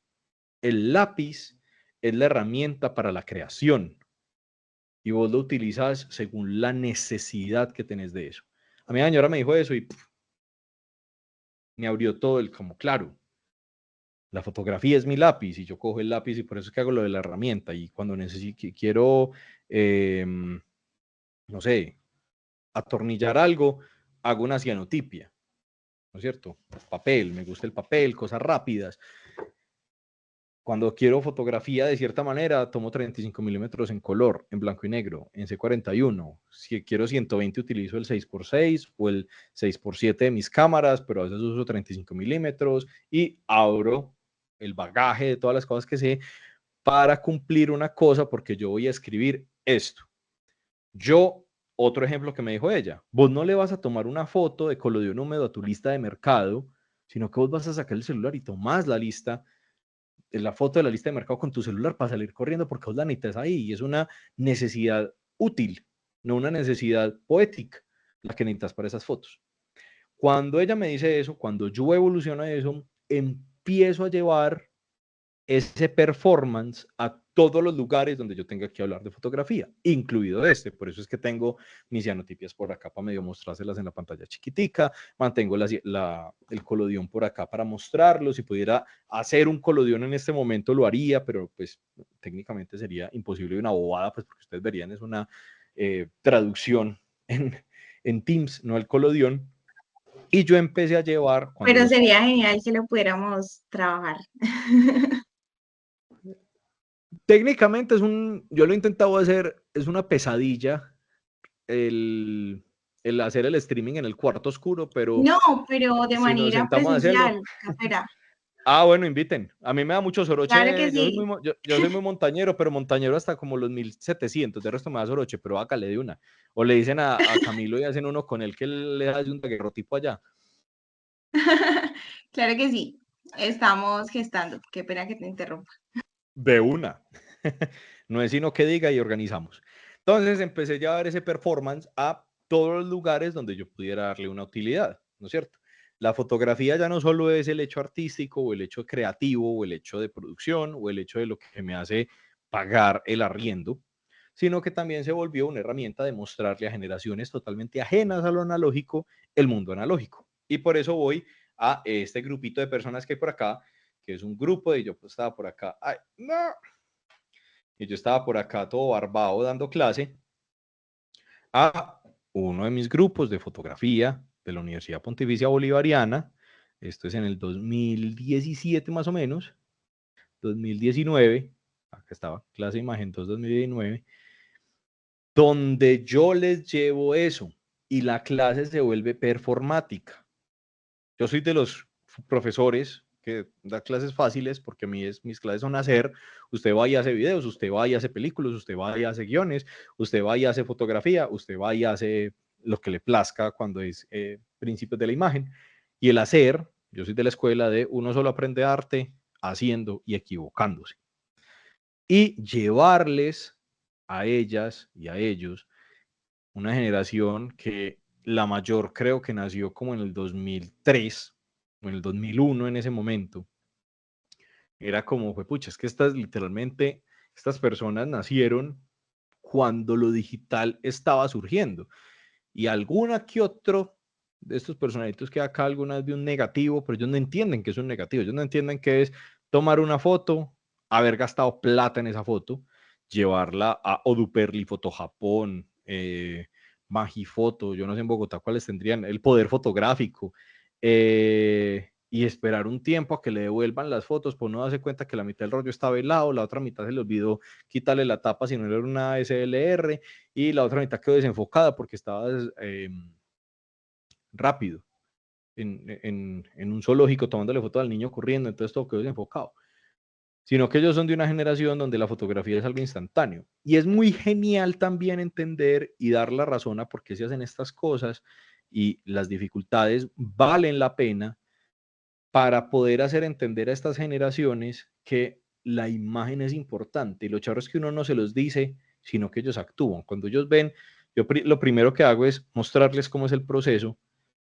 El lápiz es la herramienta para la creación, y vos lo utilizas según la necesidad que tenés de eso. A mí la señora me dijo eso y me abrió todo el como, claro, la fotografía es mi lápiz y yo cojo el lápiz, y por eso es que hago lo de la herramienta. Y cuando quiero, no sé, atornillar algo, hago una cianotipia, ¿no es cierto? Papel, me gusta el papel, cosas rápidas. Cuando quiero fotografía de cierta manera, tomo 35 milímetros en color, en blanco y negro, en C41. Si quiero 120, utilizo el 6x6 o el 6x7 de mis cámaras, pero a veces uso 35 milímetros y abro el bagaje de todas las cosas que sé para cumplir una cosa, porque yo voy a escribir esto. Otro ejemplo que me dijo ella, vos no le vas a tomar una foto de colodión húmedo a tu lista de mercado, sino que vos vas a sacar el celular y tomás la foto de la lista de mercado con tu celular para salir corriendo, porque vos la necesitas ahí, y es una necesidad útil, no una necesidad poética, la que necesitas para esas fotos. Cuando ella me dice eso, cuando yo evoluciono eso, empiezo a llevar ese performance a todos los lugares donde yo tenga que hablar de fotografía, incluido este. Por eso es que tengo mis cianotipias por acá para medio mostrárselas en la pantalla chiquitica, mantengo el colodión por acá para mostrarlo. Si pudiera hacer un colodión en este momento lo haría, pero pues técnicamente sería imposible y una bobada, pues porque ustedes verían es una traducción en Teams, no el colodión. Y yo empecé a llevar... Pero sería genial que lo pudiéramos trabajar. Técnicamente yo lo he intentado hacer, es una pesadilla el hacer el streaming en el cuarto oscuro, pero... No, pero de manera presencial, Capera. Ah, bueno, inviten. A mí me da mucho soroche. Claro que sí. Yo soy muy montañero, pero montañero hasta como los 1700. De resto me da soroche, pero hágale de una. O le dicen a Camilo y hacen uno con él que le da de un daguerrotipo allá. Claro que sí. Estamos gestando. Qué pena que te interrumpa. De una. No es sino que diga y organizamos. Entonces empecé ya a ver ese performance a todos los lugares donde yo pudiera darle una utilidad, ¿no es cierto? La fotografía ya no solo es el hecho artístico o el hecho creativo o el hecho de producción o el hecho de lo que me hace pagar el arriendo, sino que también se volvió una herramienta de mostrarle a generaciones totalmente ajenas a lo analógico el mundo analógico. Y por eso voy a este grupito de personas que hay por acá, que es un grupo de yo pues estaba por acá, ay, no, y yo estaba por acá todo barbado dando clase, a uno de mis grupos de fotografía de la Universidad Pontificia Bolivariana, esto es en el 2017 más o menos, 2019, acá estaba, clase de imagen 2019, donde yo les llevo eso y la clase se vuelve performática. Yo soy de los profesores que da clases fáciles porque a mí mis clases son hacer, usted va y hace videos, usted va y hace películas, usted va y hace guiones, usted va y hace fotografía, usted va y hace lo que le plazca cuando es principios de la imagen. Y el hacer, yo soy de la escuela de uno solo aprende arte haciendo y equivocándose. Y llevarles a ellas y a ellos una generación que la mayor creo que nació como en el 2003 o en el 2001 en ese momento. Era como, pucha, es que literalmente, estas personas nacieron cuando lo digital estaba surgiendo. Y alguna que otro de estos personalitos que acá algunas de un negativo, pero ellos no entienden que es un negativo, ellos no entienden que es tomar una foto, haber gastado plata en esa foto, llevarla a Oduperli, Foto Japón, Magifoto, yo no sé en Bogotá cuáles tendrían, el poder fotográfico, y esperar un tiempo a que le devuelvan las fotos, pues uno darse cuenta que la mitad del rollo está velado, la otra mitad se le olvidó quitarle la tapa si no era una SLR, y la otra mitad quedó desenfocada porque estaba rápido en un zoológico tomándole foto al niño corriendo, entonces todo quedó desenfocado. Sino que ellos son de una generación donde la fotografía es algo instantáneo. Y es muy genial también entender y dar la razón a por qué se hacen estas cosas, y las dificultades valen la pena para poder hacer entender a estas generaciones que la imagen es importante. Y lo charro es que uno no se los dice, sino que ellos actúan. Cuando ellos ven, yo lo primero que hago es mostrarles cómo es el proceso,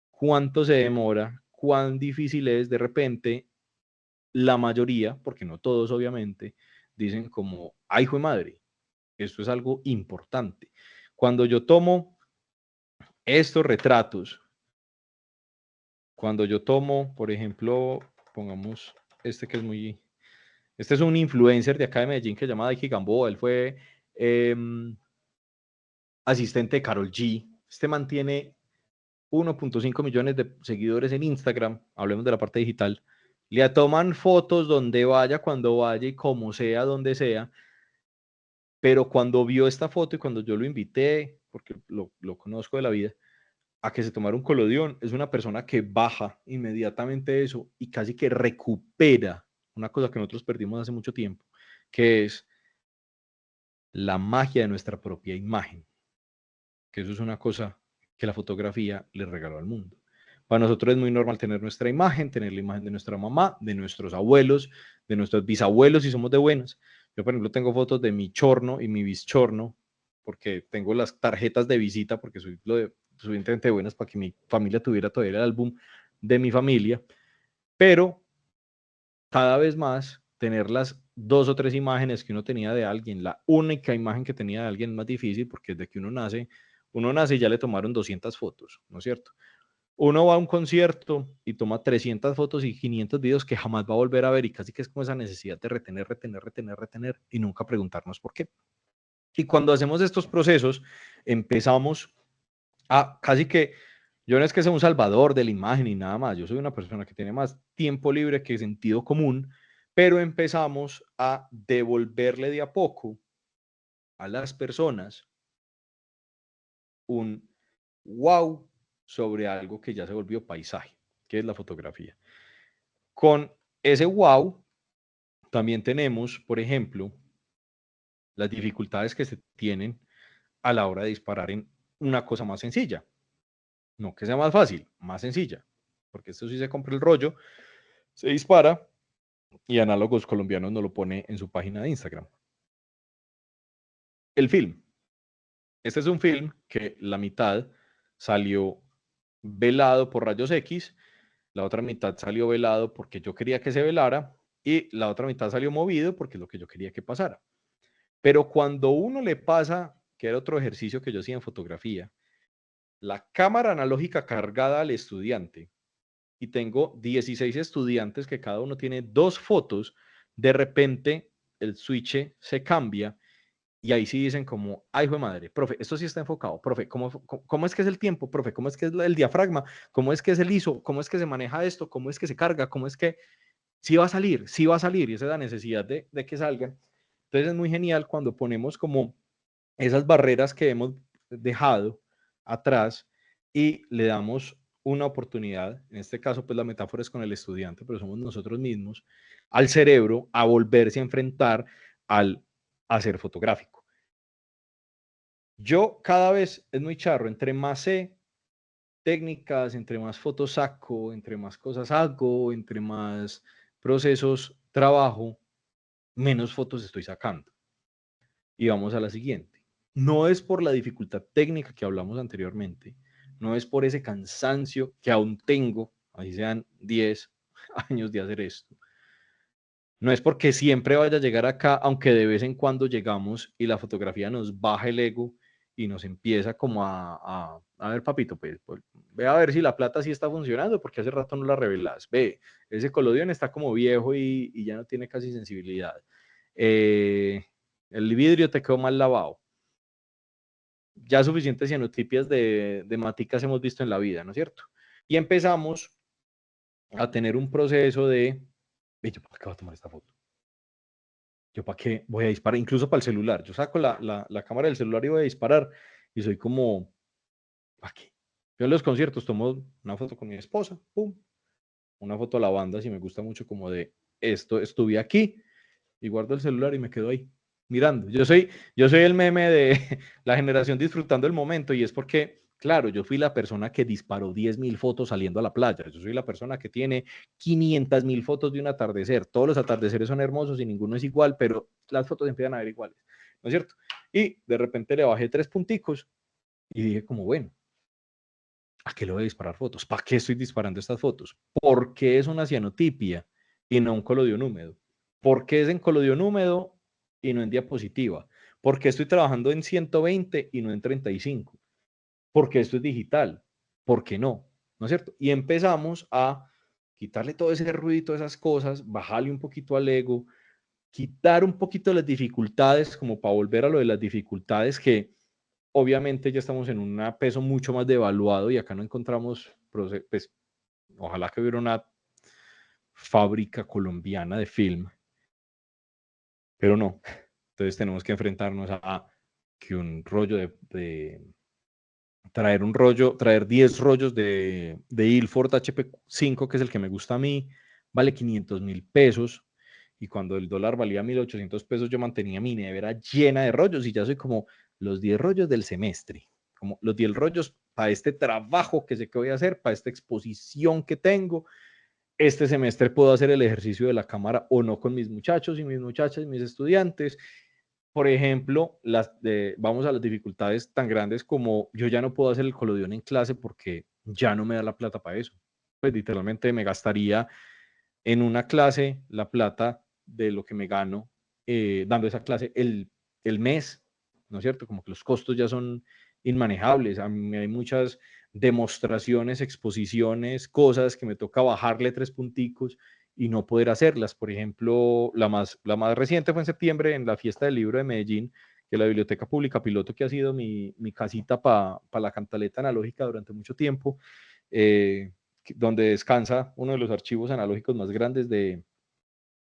cuánto se demora, cuán difícil es. De repente, la mayoría, porque no todos obviamente, dicen como, ay, hijo de madre, esto es algo importante. Cuando yo tomo estos retratos, cuando yo tomo, por ejemplo, pongamos este que es muy... Este es un influencer de acá de Medellín que se llama Daiki Gamboa. Él fue asistente de Karol G. Este mantiene 1.5 millones de seguidores en Instagram. Hablemos de la parte digital. Le toman fotos donde vaya, cuando vaya y como sea, donde sea. Pero cuando vio esta foto y cuando yo lo invité, porque lo conozco de la vida, a que se tomara un colodión, es una persona que baja inmediatamente eso y casi que recupera una cosa que nosotros perdimos hace mucho tiempo, que es la magia de nuestra propia imagen, que eso es una cosa que la fotografía le regaló al mundo. Para nosotros es muy normal tener nuestra imagen, tener la imagen de nuestra mamá, de nuestros abuelos, de nuestros bisabuelos, si somos de buenas. Yo, por ejemplo, tengo fotos de mi chorno y mi bischorno, porque tengo las tarjetas de visita, porque soy suficientemente buenas para que mi familia tuviera todavía el álbum de mi familia, pero cada vez más tener las 2 o 3 imágenes que uno tenía de alguien, la única imagen que tenía de alguien es más difícil, porque desde que uno nace y ya le tomaron 200 fotos, ¿no es cierto? Uno va a un concierto y toma 300 fotos y 500 videos que jamás va a volver a ver, y casi que es como esa necesidad de retener y nunca preguntarnos por qué. Y cuando hacemos estos procesos, empezamos a casi que, yo no es que sea un salvador de la imagen y nada más, yo soy una persona que tiene más tiempo libre que sentido común, pero empezamos a devolverle de a poco a las personas un wow sobre algo que ya se volvió paisaje, que es la fotografía. Con ese wow, también tenemos, por ejemplo, las dificultades que se tienen a la hora de disparar en una cosa más sencilla. No que sea más fácil, más sencilla. Porque esto sí se compra el rollo, se dispara y Análogos Colombianos nos lo pone en su página de Instagram. El film. Este es un film que la mitad salió velado por rayos X, la otra mitad salió velado porque yo quería que se velara y la otra mitad salió movido porque es lo que yo quería que pasara. Pero cuando uno le pasa, que era otro ejercicio que yo hacía en fotografía, la cámara analógica cargada al estudiante, y tengo 16 estudiantes que cada uno tiene 2 fotos, de repente el switch se cambia Y ahí sí dicen como, ay, hijo de madre, profe, esto sí está enfocado, profe, ¿cómo es que es el tiempo, profe? ¿Cómo es que es el diafragma? ¿Cómo es que es el ISO? ¿Cómo es que se maneja esto? ¿Cómo es que se carga? ¿Cómo es que sí va a salir? Sí va a salir, y esa es la necesidad de que salgan. Entonces es muy genial cuando ponemos como esas barreras que hemos dejado atrás y le damos una oportunidad, en este caso pues la metáfora es con el estudiante, pero somos nosotros mismos, al cerebro a volverse a enfrentar al hacer fotográfico. Yo cada vez es muy charro, entre más sé técnicas, entre más fotos saco, entre más cosas hago, entre más procesos trabajo, menos fotos estoy sacando. Y vamos a la siguiente. No es por la dificultad técnica que hablamos anteriormente, no es por ese cansancio que aún tengo, así sean 10 años de hacer esto. No es porque siempre vaya a llegar acá, aunque de vez en cuando llegamos y la fotografía nos baja el ego y nos empieza como a ver, papito, pues ve a ver si la plata sí está funcionando, porque hace rato no la revelas. Ve, ese colodión está como viejo y ya no tiene casi sensibilidad. El vidrio te quedó mal lavado. Ya suficientes cianotipias de maticas hemos visto en la vida, ¿no es cierto? Y empezamos a tener un proceso de, yo para qué voy a tomar esta foto, yo para qué voy a disparar, incluso para el celular, yo saco la cámara del celular y voy a disparar, y soy como, ¿para qué? Yo en los conciertos tomo una foto con mi esposa, pum, una foto a la banda, si me gusta mucho como de esto, estuve aquí, y guardo el celular y me quedo ahí mirando. Yo soy el meme de la generación disfrutando el momento, y es porque, claro, yo fui la persona que disparó 10.000 fotos saliendo a la playa. Yo soy la persona que tiene 500.000 fotos de un atardecer. Todos los atardeceres son hermosos y ninguno es igual, pero las fotos empiezan a ver iguales, ¿no es cierto? Y de repente le bajé 3 punticos y dije como, bueno, ¿a qué le voy a disparar fotos? ¿Para qué estoy disparando estas fotos? ¿Por qué es una cianotipia y no un colodión húmedo? ¿Por qué es en colodión húmedo y no en diapositiva? ¿Por qué estoy trabajando en 120 y no en 35? ¿Por qué esto es digital? ¿Por qué no? ¿No es cierto? Y empezamos a quitarle todo ese ruido, esas cosas, bajarle un poquito al ego, quitar un poquito las dificultades, como para volver a lo de las dificultades que obviamente ya estamos en un peso mucho más devaluado y acá no encontramos, pues, ojalá que hubiera una fábrica colombiana de film, pero no. Entonces tenemos que enfrentarnos a que un rollo traer 10 rollos de Ilford HP5, que es el que me gusta a mí, vale 500.000 pesos. Y cuando el dólar valía 1.800 pesos, yo mantenía mi nevera llena de rollos y ya soy como los 10 rollos del semestre, como los 10 rollos para este trabajo que sé que voy a hacer, para esta exposición que tengo. Este semestre puedo hacer el ejercicio de la cámara o no con mis muchachos y mis muchachas y mis estudiantes. Por ejemplo, vamos a las dificultades tan grandes como yo ya no puedo hacer el colodión en clase porque ya no me da la plata para eso. Pues literalmente me gastaría en una clase la plata de lo que me gano dando esa clase el mes, ¿no es cierto? Como que los costos ya son inmanejables. A mí hay muchas demostraciones, exposiciones, cosas que me toca bajarle 3 punticos y no poder hacerlas. Por ejemplo, la más reciente fue en septiembre en la fiesta del libro de Medellín, que la Biblioteca Pública Piloto, que ha sido mi casita para la cantaleta analógica durante mucho tiempo, donde descansa uno de los archivos analógicos más grandes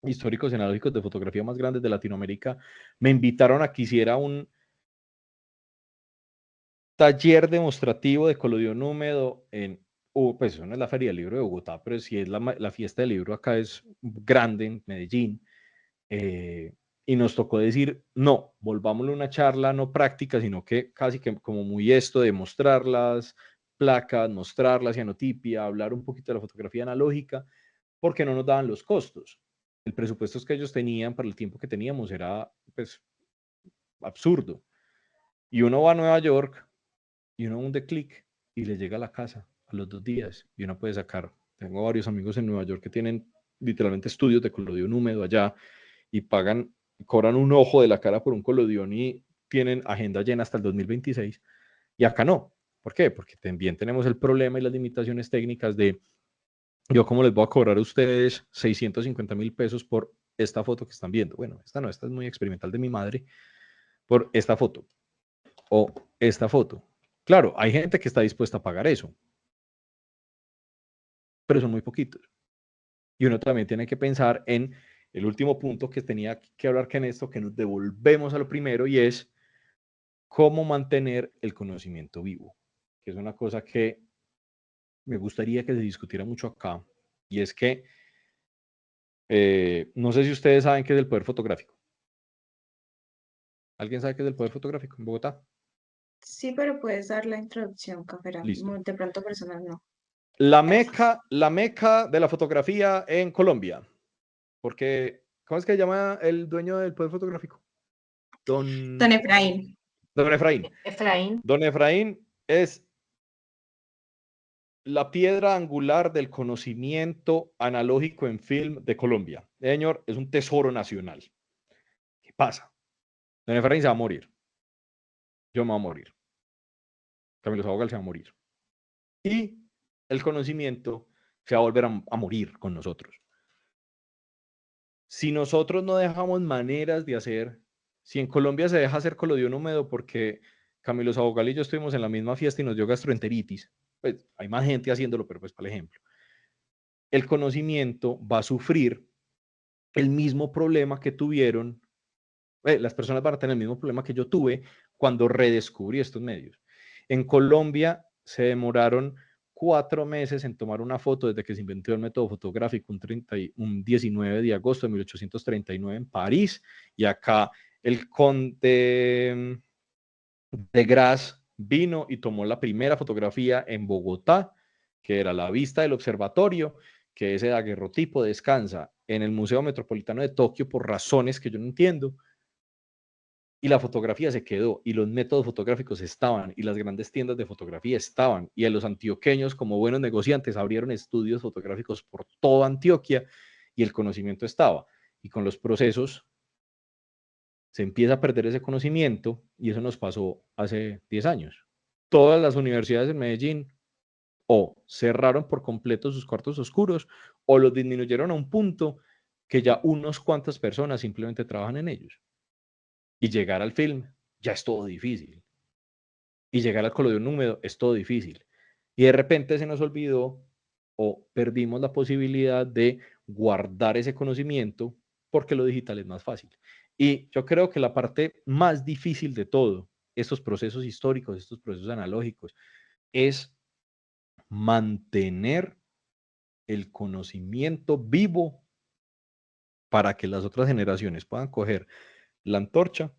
históricos analógicos de fotografía más grandes de Latinoamérica. Me invitaron a que hiciera un taller demostrativo de colodión húmedo pues eso no es la Feria del Libro de Bogotá, pero sí es la fiesta del libro acá, es grande en Medellín. Y nos tocó decir, no, volvámosle una charla no práctica, sino que casi que como muy esto de mostrar las placas, mostrar la cianotipia, hablar un poquito de la fotografía analógica, porque no nos daban los costos. El presupuesto que ellos tenían para el tiempo que teníamos era pues absurdo. Y uno va a Nueva York y uno hunde clic y le llega a la casa a los 2 días y uno puede sacar. Tengo varios amigos en Nueva York que tienen literalmente estudios de colodión húmedo allá y cobran un ojo de la cara por un colodión y tienen agenda llena hasta el 2026. Y acá no. ¿Por qué? Porque también tenemos el problema y las limitaciones técnicas de yo cómo les voy a cobrar a ustedes 650.000 pesos por esta foto que están viendo. Bueno, esta no, esta es muy experimental de mi madre, por esta foto o esta foto. Claro, hay gente que está dispuesta a pagar eso, pero son muy poquitos. Y uno también tiene que pensar en el último punto que tenía que hablar que en esto, que nos devolvemos a lo primero, y es cómo mantener el conocimiento vivo, que es una cosa que me gustaría que se discutiera mucho acá, y es que no sé si ustedes saben qué es el poder fotográfico. ¿Alguien sabe qué es el poder fotográfico en Bogotá? Sí, pero puedes dar la introducción, Cafera. Listo. De pronto personal no. La meca de la fotografía en Colombia. Porque, ¿cómo es que se llama el dueño del poder fotográfico? Don Efraín. Don Efraín. Don Efraín es la piedra angular del conocimiento analógico en film de Colombia. Señor, es un tesoro nacional. ¿Qué pasa? Don Efraín se va a morir. Yo me voy a morir. Camilo Sabogal se va a morir. Y el conocimiento se va a volver a morir con nosotros. Si nosotros no dejamos maneras de hacer, si en Colombia se deja hacer colodión húmedo porque Camilo Sabogal y yo estuvimos en la misma fiesta y nos dio gastroenteritis, pues hay más gente haciéndolo, pero pues para el ejemplo. El conocimiento va a sufrir el mismo problema que tuvieron, las personas van a tener el mismo problema que yo tuve cuando redescubrí estos medios. En Colombia se demoraron 4 meses en tomar una foto desde que se inventó el método fotográfico, un 19 de agosto de 1839 en París, y acá el conde de Grasse vino y tomó la primera fotografía en Bogotá, que era la vista del observatorio, que ese daguerrotipo descansa en el Museo Metropolitano de Tokio por razones que yo no entiendo, y la fotografía se quedó, y los métodos fotográficos estaban, y las grandes tiendas de fotografía estaban, y los antioqueños, como buenos negociantes, abrieron estudios fotográficos por toda Antioquia, y el conocimiento estaba. Y con los procesos se empieza a perder ese conocimiento, y eso nos pasó hace 10 años. Todas las universidades en Medellín o cerraron por completo sus cuartos oscuros, o los disminuyeron a un punto que ya unos cuantas personas simplemente trabajan en ellos. Y llegar al film ya es todo difícil. Y llegar al colodión húmedo es todo difícil. Y de repente se nos olvidó o perdimos la posibilidad de guardar ese conocimiento porque lo digital es más fácil. Y yo creo que la parte más difícil de todo, estos procesos históricos, estos procesos analógicos, es mantener el conocimiento vivo para que las otras generaciones puedan coger la antorcha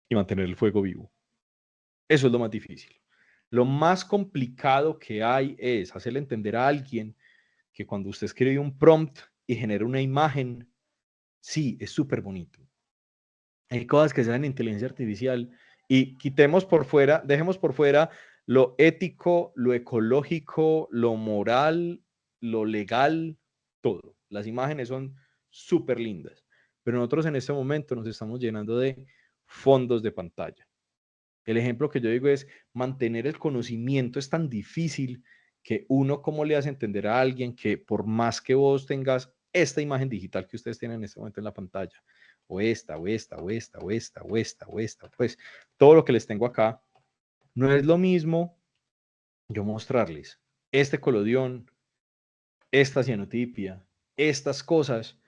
y mantener el fuego vivo. Eso es lo más difícil. Lo más complicado que hay es hacerle entender a alguien que cuando usted escribe un prompt y genera una imagen, sí, es súper bonito. Hay cosas que se dan en inteligencia artificial y quitemos por fuera, dejemos por fuera lo ético, lo ecológico, lo moral, lo legal, todo. Las imágenes son súper lindas, pero nosotros en este momento nos estamos llenando de fondos de pantalla. El ejemplo que yo digo es mantener el conocimiento es tan difícil que uno, ¿cómo le hace entender a alguien que por más que vos tengas esta imagen digital que ustedes tienen en este momento en la pantalla, o esta, o esta, o esta, o esta, o esta, o esta, pues todo lo que les tengo acá, no es lo mismo yo mostrarles este colodión, esta cianotipia, estas cosas,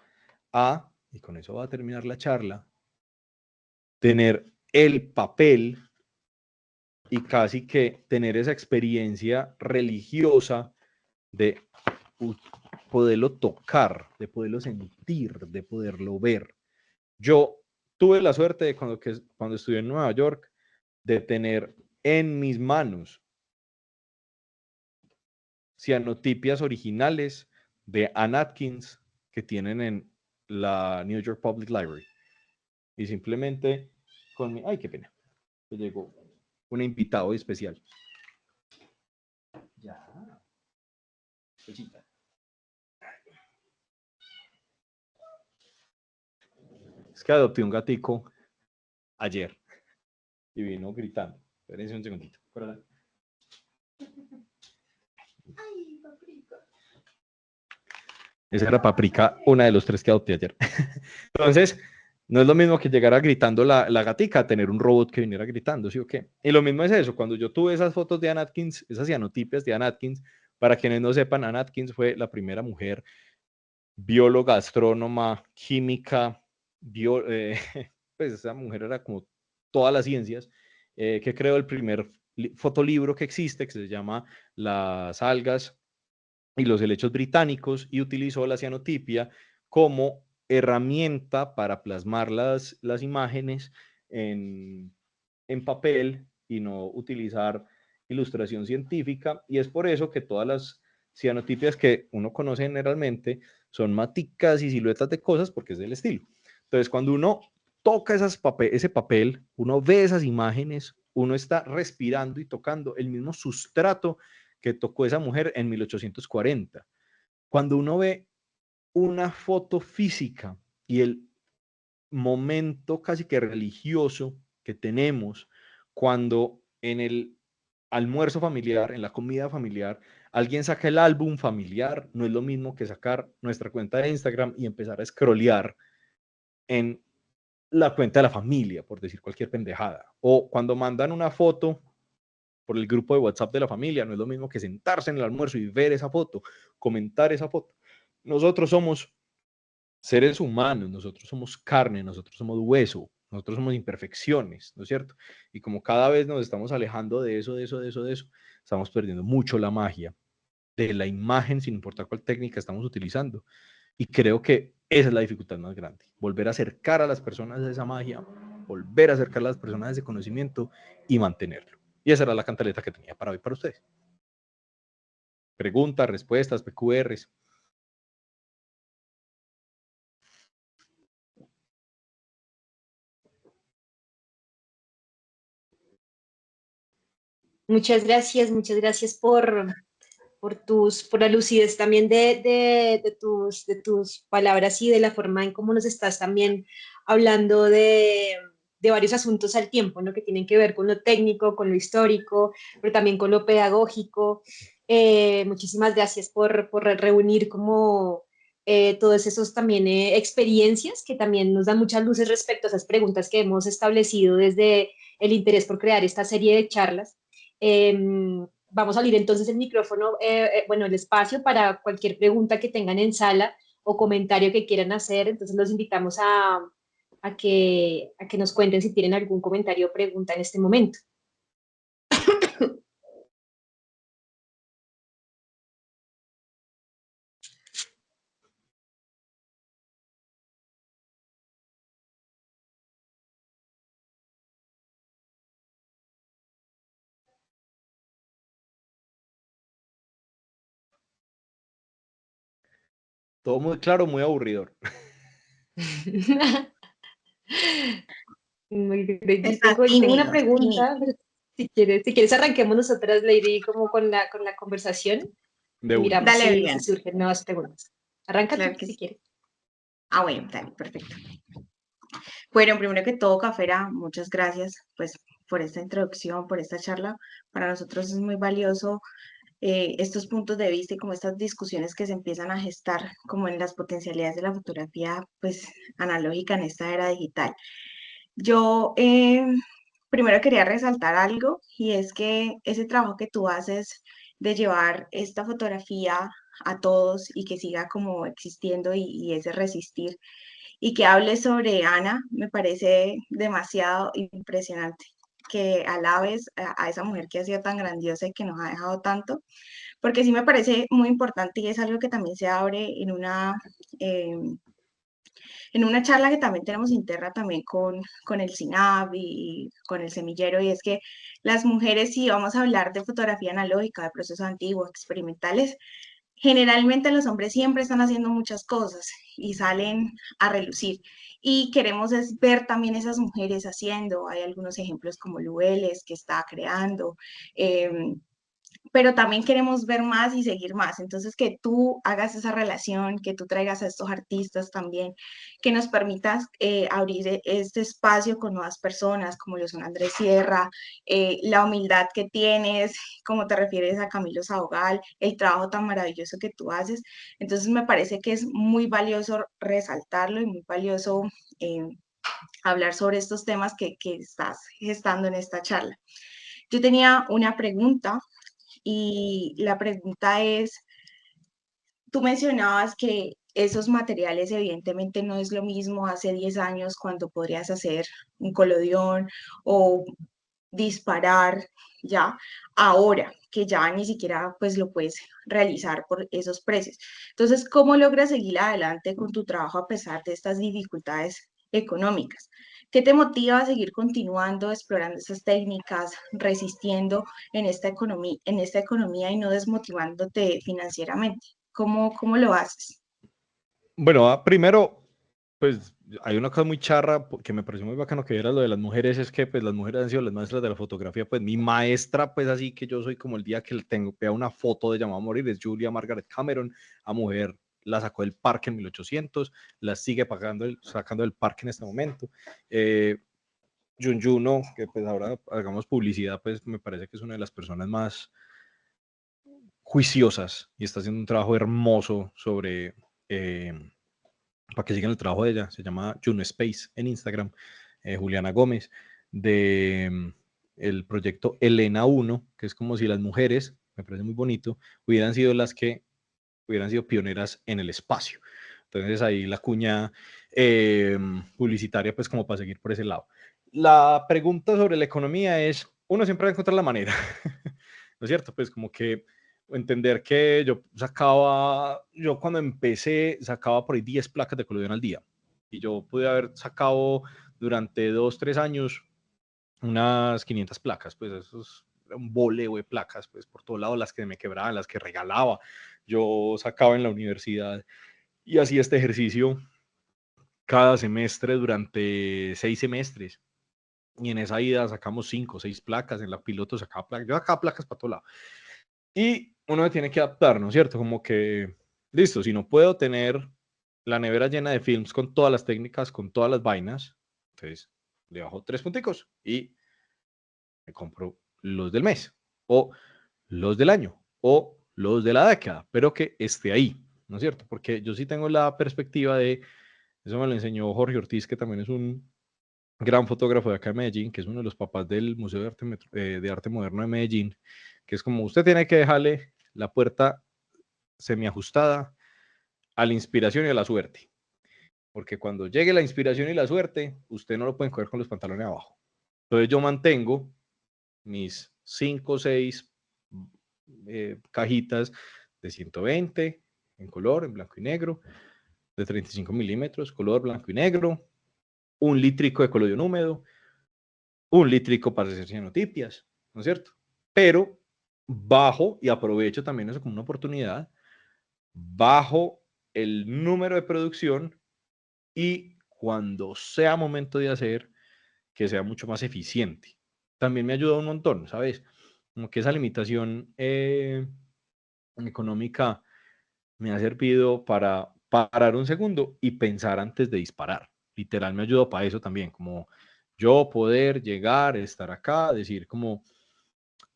y con eso va a terminar la charla, tener el papel y casi que tener esa experiencia religiosa de poderlo tocar, de poderlo sentir, de poderlo ver. Yo tuve la suerte de cuando estudié en Nueva York, de tener en mis manos cianotipias originales de Ann Atkins que tienen en la New York Public Library. Y simplemente con mi... ¡Ay, qué pena! Me llegó un invitado especial. Ya. Cosita. Es que adopté un gatico ayer y vino gritando. Espérense un segundito. Ay, Paprika. Esa era Paprika, una de los 3 que adopté ayer. Entonces, No es lo mismo que llegara gritando la gatica a tener un robot que viniera gritando, ¿sí o qué? Y lo mismo es eso, cuando yo tuve esas fotos de Anne Atkins, esas cianotipias de Anne Atkins, para quienes no sepan, Anne Atkins fue la primera mujer bióloga, astrónoma, química, pues esa mujer era como todas las ciencias, que creó el primer fotolibro que existe, que se llama Las algas y los helechos británicos, y utilizó la cianotipia como herramienta para plasmar las imágenes en papel y no utilizar ilustración científica, y es por eso que todas las cianotipias que uno conoce generalmente son maticas y siluetas de cosas, porque es del estilo. Entonces, cuando uno toca ese papel, uno ve esas imágenes, uno está respirando y tocando el mismo sustrato que tocó esa mujer en 1840. Cuando uno ve una foto física y el momento casi que religioso que tenemos cuando en el almuerzo familiar, en la comida familiar, alguien saca el álbum familiar, no es lo mismo que sacar nuestra cuenta de Instagram y empezar a scrollear en la cuenta de la familia, por decir cualquier pendejada. O cuando mandan una foto por el grupo de WhatsApp de la familia, no es lo mismo que sentarse en el almuerzo y ver esa foto, comentar esa foto. Nosotros somos seres humanos, nosotros somos carne, nosotros somos hueso, nosotros somos imperfecciones, ¿no es cierto? Y como cada vez nos estamos alejando de eso, estamos perdiendo mucho la magia de la imagen, sin importar cuál técnica estamos utilizando. Y creo que esa es la dificultad más grande, volver a acercar a las personas a esa magia, volver a acercar a las personas a ese conocimiento y mantenerlo. Y esa era la cantaleta que tenía para hoy para ustedes. Preguntas, respuestas, PQRs. Muchas gracias por la lucidez también de tus palabras y de la forma en cómo nos estás también hablando de varios asuntos al tiempo, ¿no? Que tienen que ver con lo técnico, con lo histórico, pero también con lo pedagógico. Muchísimas gracias por reunir como todos esos también experiencias que también nos dan muchas luces respecto a esas preguntas que hemos establecido desde el interés por crear esta serie de charlas. Vamos a abrir entonces el micrófono, bueno, el espacio para cualquier pregunta que tengan en sala o comentario que quieran hacer. Entonces los invitamos a que nos cuenten si tienen algún comentario o pregunta en este momento. Todo muy claro, muy aburridor. Tengo una pregunta, pero si quieres arranquemos nosotras, Lady, como con la conversación De y una. miramos Dale, si surgen nuevas preguntas. Arranca claro tú, que si sí. quieres. Ah, bueno, dale, perfecto. Bueno, primero que todo, Cafera, muchas gracias pues por esta introducción, por esta charla. Para nosotros es muy valioso estos puntos de vista y como estas discusiones que se empiezan a gestar como en las potencialidades de la fotografía pues analógica en esta era digital. Yo primero quería resaltar algo y es que ese trabajo que tú haces de llevar esta fotografía a todos y que siga como existiendo y ese resistir y que hables sobre Ana me parece demasiado impresionante. Que alabes a esa mujer que ha sido tan grandiosa y que nos ha dejado tanto, porque sí me parece muy importante y es algo que también se abre eh, en una charla que también tenemos interna también con el CINAB y con el semillero, y es que las mujeres, si vamos a hablar de fotografía analógica, de procesos antiguos, experimentales, generalmente los hombres siempre están haciendo muchas cosas y salen a relucir. Y queremos es ver también esas mujeres haciendo. Hay algunos ejemplos como Lueles, que está creando. Pero también queremos ver más y seguir más. Entonces, que tú hagas esa relación, que tú traigas a estos artistas también, que nos permitas abrir este espacio con nuevas personas, como lo son Andrés Sierra, la humildad que tienes, como te refieres a Camilo Saogal, el trabajo tan maravilloso que tú haces. Entonces, me parece que es muy valioso resaltarlo y muy valioso hablar sobre estos temas que estás gestando en esta charla. Yo tenía una pregunta y la pregunta es, tú mencionabas que esos materiales evidentemente no es lo mismo hace 10 años cuando podrías hacer un colodión o disparar ya, ahora que ya ni siquiera pues lo puedes realizar por esos precios. Entonces, ¿cómo logras seguir adelante con tu trabajo a pesar de estas dificultades económicas? ¿Qué te motiva a seguir continuando explorando esas técnicas, resistiendo en esta economía y no desmotivándote financieramente? ¿Cómo lo haces? Bueno, primero, pues hay una cosa muy charra que me pareció muy bacano que era lo de las mujeres, es que pues las mujeres han sido las maestras de la fotografía, pues mi maestra, pues así que yo soy como el día que le tengo, vea una foto de Llamado a Morir, es Julia Margaret Cameron, a mujer la sacó del parque en 1800, la sigue sacando del parque en este momento. Jun Juno, que pues ahora hagamos publicidad, pues me parece que es una de las personas más juiciosas y está haciendo un trabajo hermoso sobre... para que sigan el trabajo de ella, se llama Juno Space en Instagram, Juliana Gómez, de el proyecto Elena 1, que es como si las mujeres, me parece muy bonito, hubieran sido las que hubieran sido pioneras en el espacio. Entonces ahí la cuña publicitaria, pues como para seguir por ese lado. La pregunta sobre la economía es, uno siempre va a encontrar la manera, ¿no es cierto? Pues como que entender que yo cuando empecé sacaba por ahí 10 placas de colodión al día y yo pude haber sacado durante 2, 3 años unas 500 placas, pues eso es un boleo de placas, pues por todos lados, las que me quebraban, las que regalaba, yo sacaba en la universidad y hacía este ejercicio cada semestre durante 6 semestres. Y en esa ida sacamos 5 o 6 placas, en la piloto sacaba placas, yo sacaba placas para todo lado. Y uno se tiene que adaptar, ¿no es cierto? Como que, listo, si no puedo tener la nevera llena de films con todas las técnicas, con todas las vainas, entonces le bajo 3 punticos y me compro los del mes, o los del año, o los de la década, pero que esté ahí, ¿no es cierto? Porque yo sí tengo la perspectiva de, eso me lo enseñó Jorge Ortiz, que también es un gran fotógrafo de acá de Medellín, que es uno de los papás del Museo de Arte Moderno de Medellín, que es como usted tiene que dejarle la puerta semiajustada a la inspiración y a la suerte. Porque cuando llegue la inspiración y la suerte, usted no lo puede coger con los pantalones abajo. Entonces yo mantengo mis 5 o 6 cajitas de 120 en color, en blanco y negro, de 35 milímetros, color blanco y negro, un litrico de colodión húmedo, un litrico para hacer cianotipias, ¿no es cierto? Pero bajo, y aprovecho también eso como una oportunidad, bajo el número de producción y cuando sea momento de hacer, que sea mucho más eficiente. También me ayuda un montón, ¿sabes? Como que esa limitación económica me ha servido para parar un segundo y pensar antes de disparar. Literal me ayudó para eso también, como yo poder llegar, estar acá, decir como,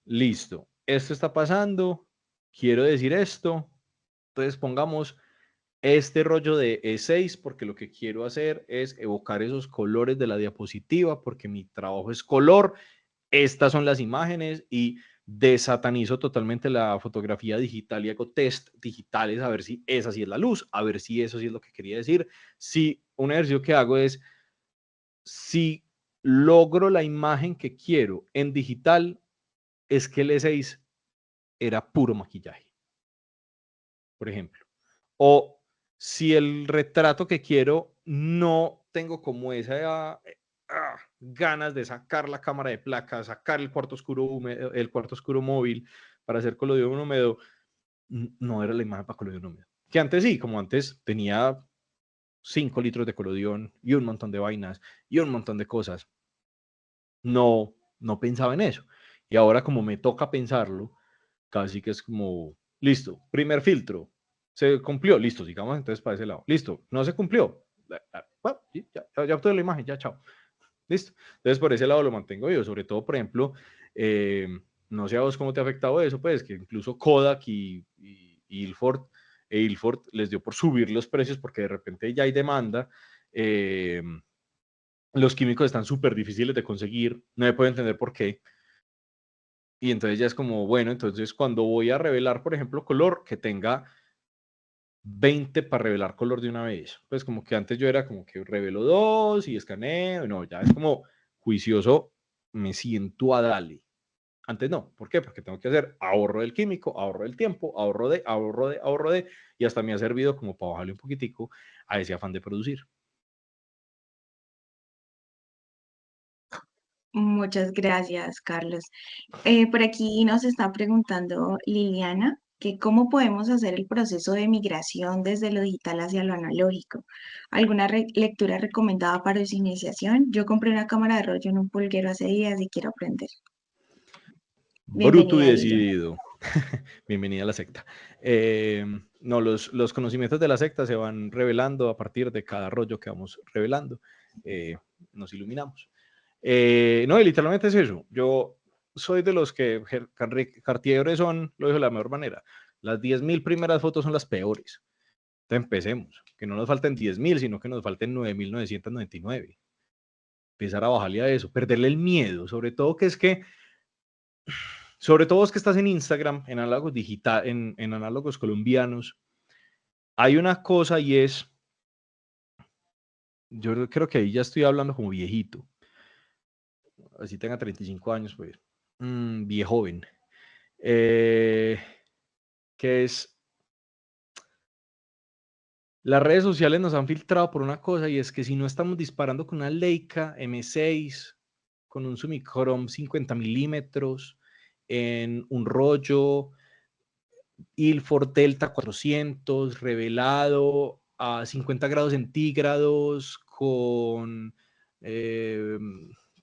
listo, esto está pasando, quiero decir esto, entonces pongamos este rollo de E6 porque lo que quiero hacer es evocar esos colores de la diapositiva porque mi trabajo es color, estas son las imágenes y desatanizo totalmente la fotografía digital y hago test digitales a ver si esa sí es la luz, a ver si eso sí es lo que quería decir. Si un ejercicio que hago es, si logro la imagen que quiero en digital, es que el E6 era puro maquillaje, por ejemplo. O si el retrato que quiero no tengo como esa ganas de sacar la cámara de placa, sacar el cuarto oscuro húmedo, el cuarto oscuro móvil para hacer colodión húmedo, no era la imagen para colodión húmedo. Que antes sí, como antes tenía 5 litros de colodión y un montón de vainas y un montón de cosas. No pensaba en eso. Y ahora como me toca pensarlo, casi que es como, listo, primer filtro, se cumplió, listo, sigamos entonces para ese lado. Listo, no se cumplió. Ya obtuve la imagen, ya, chao. Listo. Entonces por ese lado lo mantengo yo, sobre todo, por ejemplo, no sé a vos cómo te ha afectado eso, pues que incluso Kodak y Ilford, Ilford les dio por subir los precios porque de repente ya hay demanda. los químicos están súper difíciles de conseguir, no me puedo entender por qué. Y entonces ya es como, bueno, entonces cuando voy a revelar, por ejemplo, color, que tenga 20 para revelar color de una vez. Pues como que antes yo era como que revelo 2 y escaneo, no, ya es como juicioso, me siento a darle. Antes no, ¿por qué? Porque tengo que hacer ahorro del químico, ahorro del tiempo, ahorro de, y hasta me ha servido como para bajarle un poquitico a ese afán de producir. Muchas gracias, Carlos. Por aquí nos está preguntando Liliana que cómo podemos hacer el proceso de migración desde lo digital hacia lo analógico. ¿Alguna lectura recomendada para su iniciación? Yo compré una cámara de rollo en un pulguero hace días y quiero aprender. Bruto y Bienvenida, Lilia. decidido. Bienvenida a la secta. No, los conocimientos de la secta se van revelando a partir de cada rollo que vamos revelando. Nos iluminamos. No, y literalmente es eso. Yo soy de los que Cartier-Bresson lo dijo de la mejor manera. Las 10.000 primeras fotos son las peores. Entonces empecemos. Que no nos falten 10.000, sino que nos falten 9.999. Empezar a bajarle a eso. Perderle el miedo. Sobre todo es que estás en Instagram, en análogos digital, en análogos colombianos. Hay una cosa y es, yo creo que ahí ya estoy hablando como viejito. Así tenga 35 años, pues, viejoven. Que es, las redes sociales nos han filtrado por una cosa y es que si no estamos disparando con una Leica M6, con un Summicron 50 milímetros, en un rollo Ilford Delta 400 revelado a 50 grados centígrados con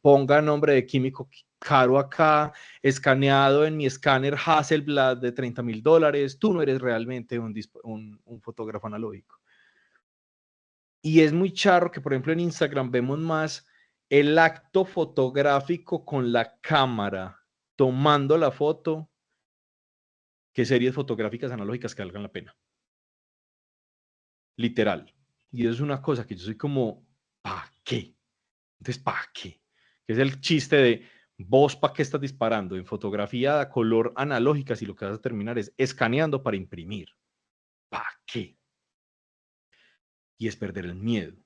ponga nombre de químico caro acá, escaneado en mi escáner Hasselblad de $30,000, tú no eres realmente un fotógrafo analógico. Y es muy charro que, por ejemplo, en Instagram vemos más el acto fotográfico con la cámara tomando la foto que series fotográficas analógicas que valgan la pena. Literal. Y eso es una cosa que yo soy como, ¿para qué? Entonces, ¿para qué? Que es el chiste de vos, ¿para qué estás disparando? En fotografía a color analógica, si lo que vas a terminar es escaneando para imprimir. ¿Para qué? Y es perder el miedo.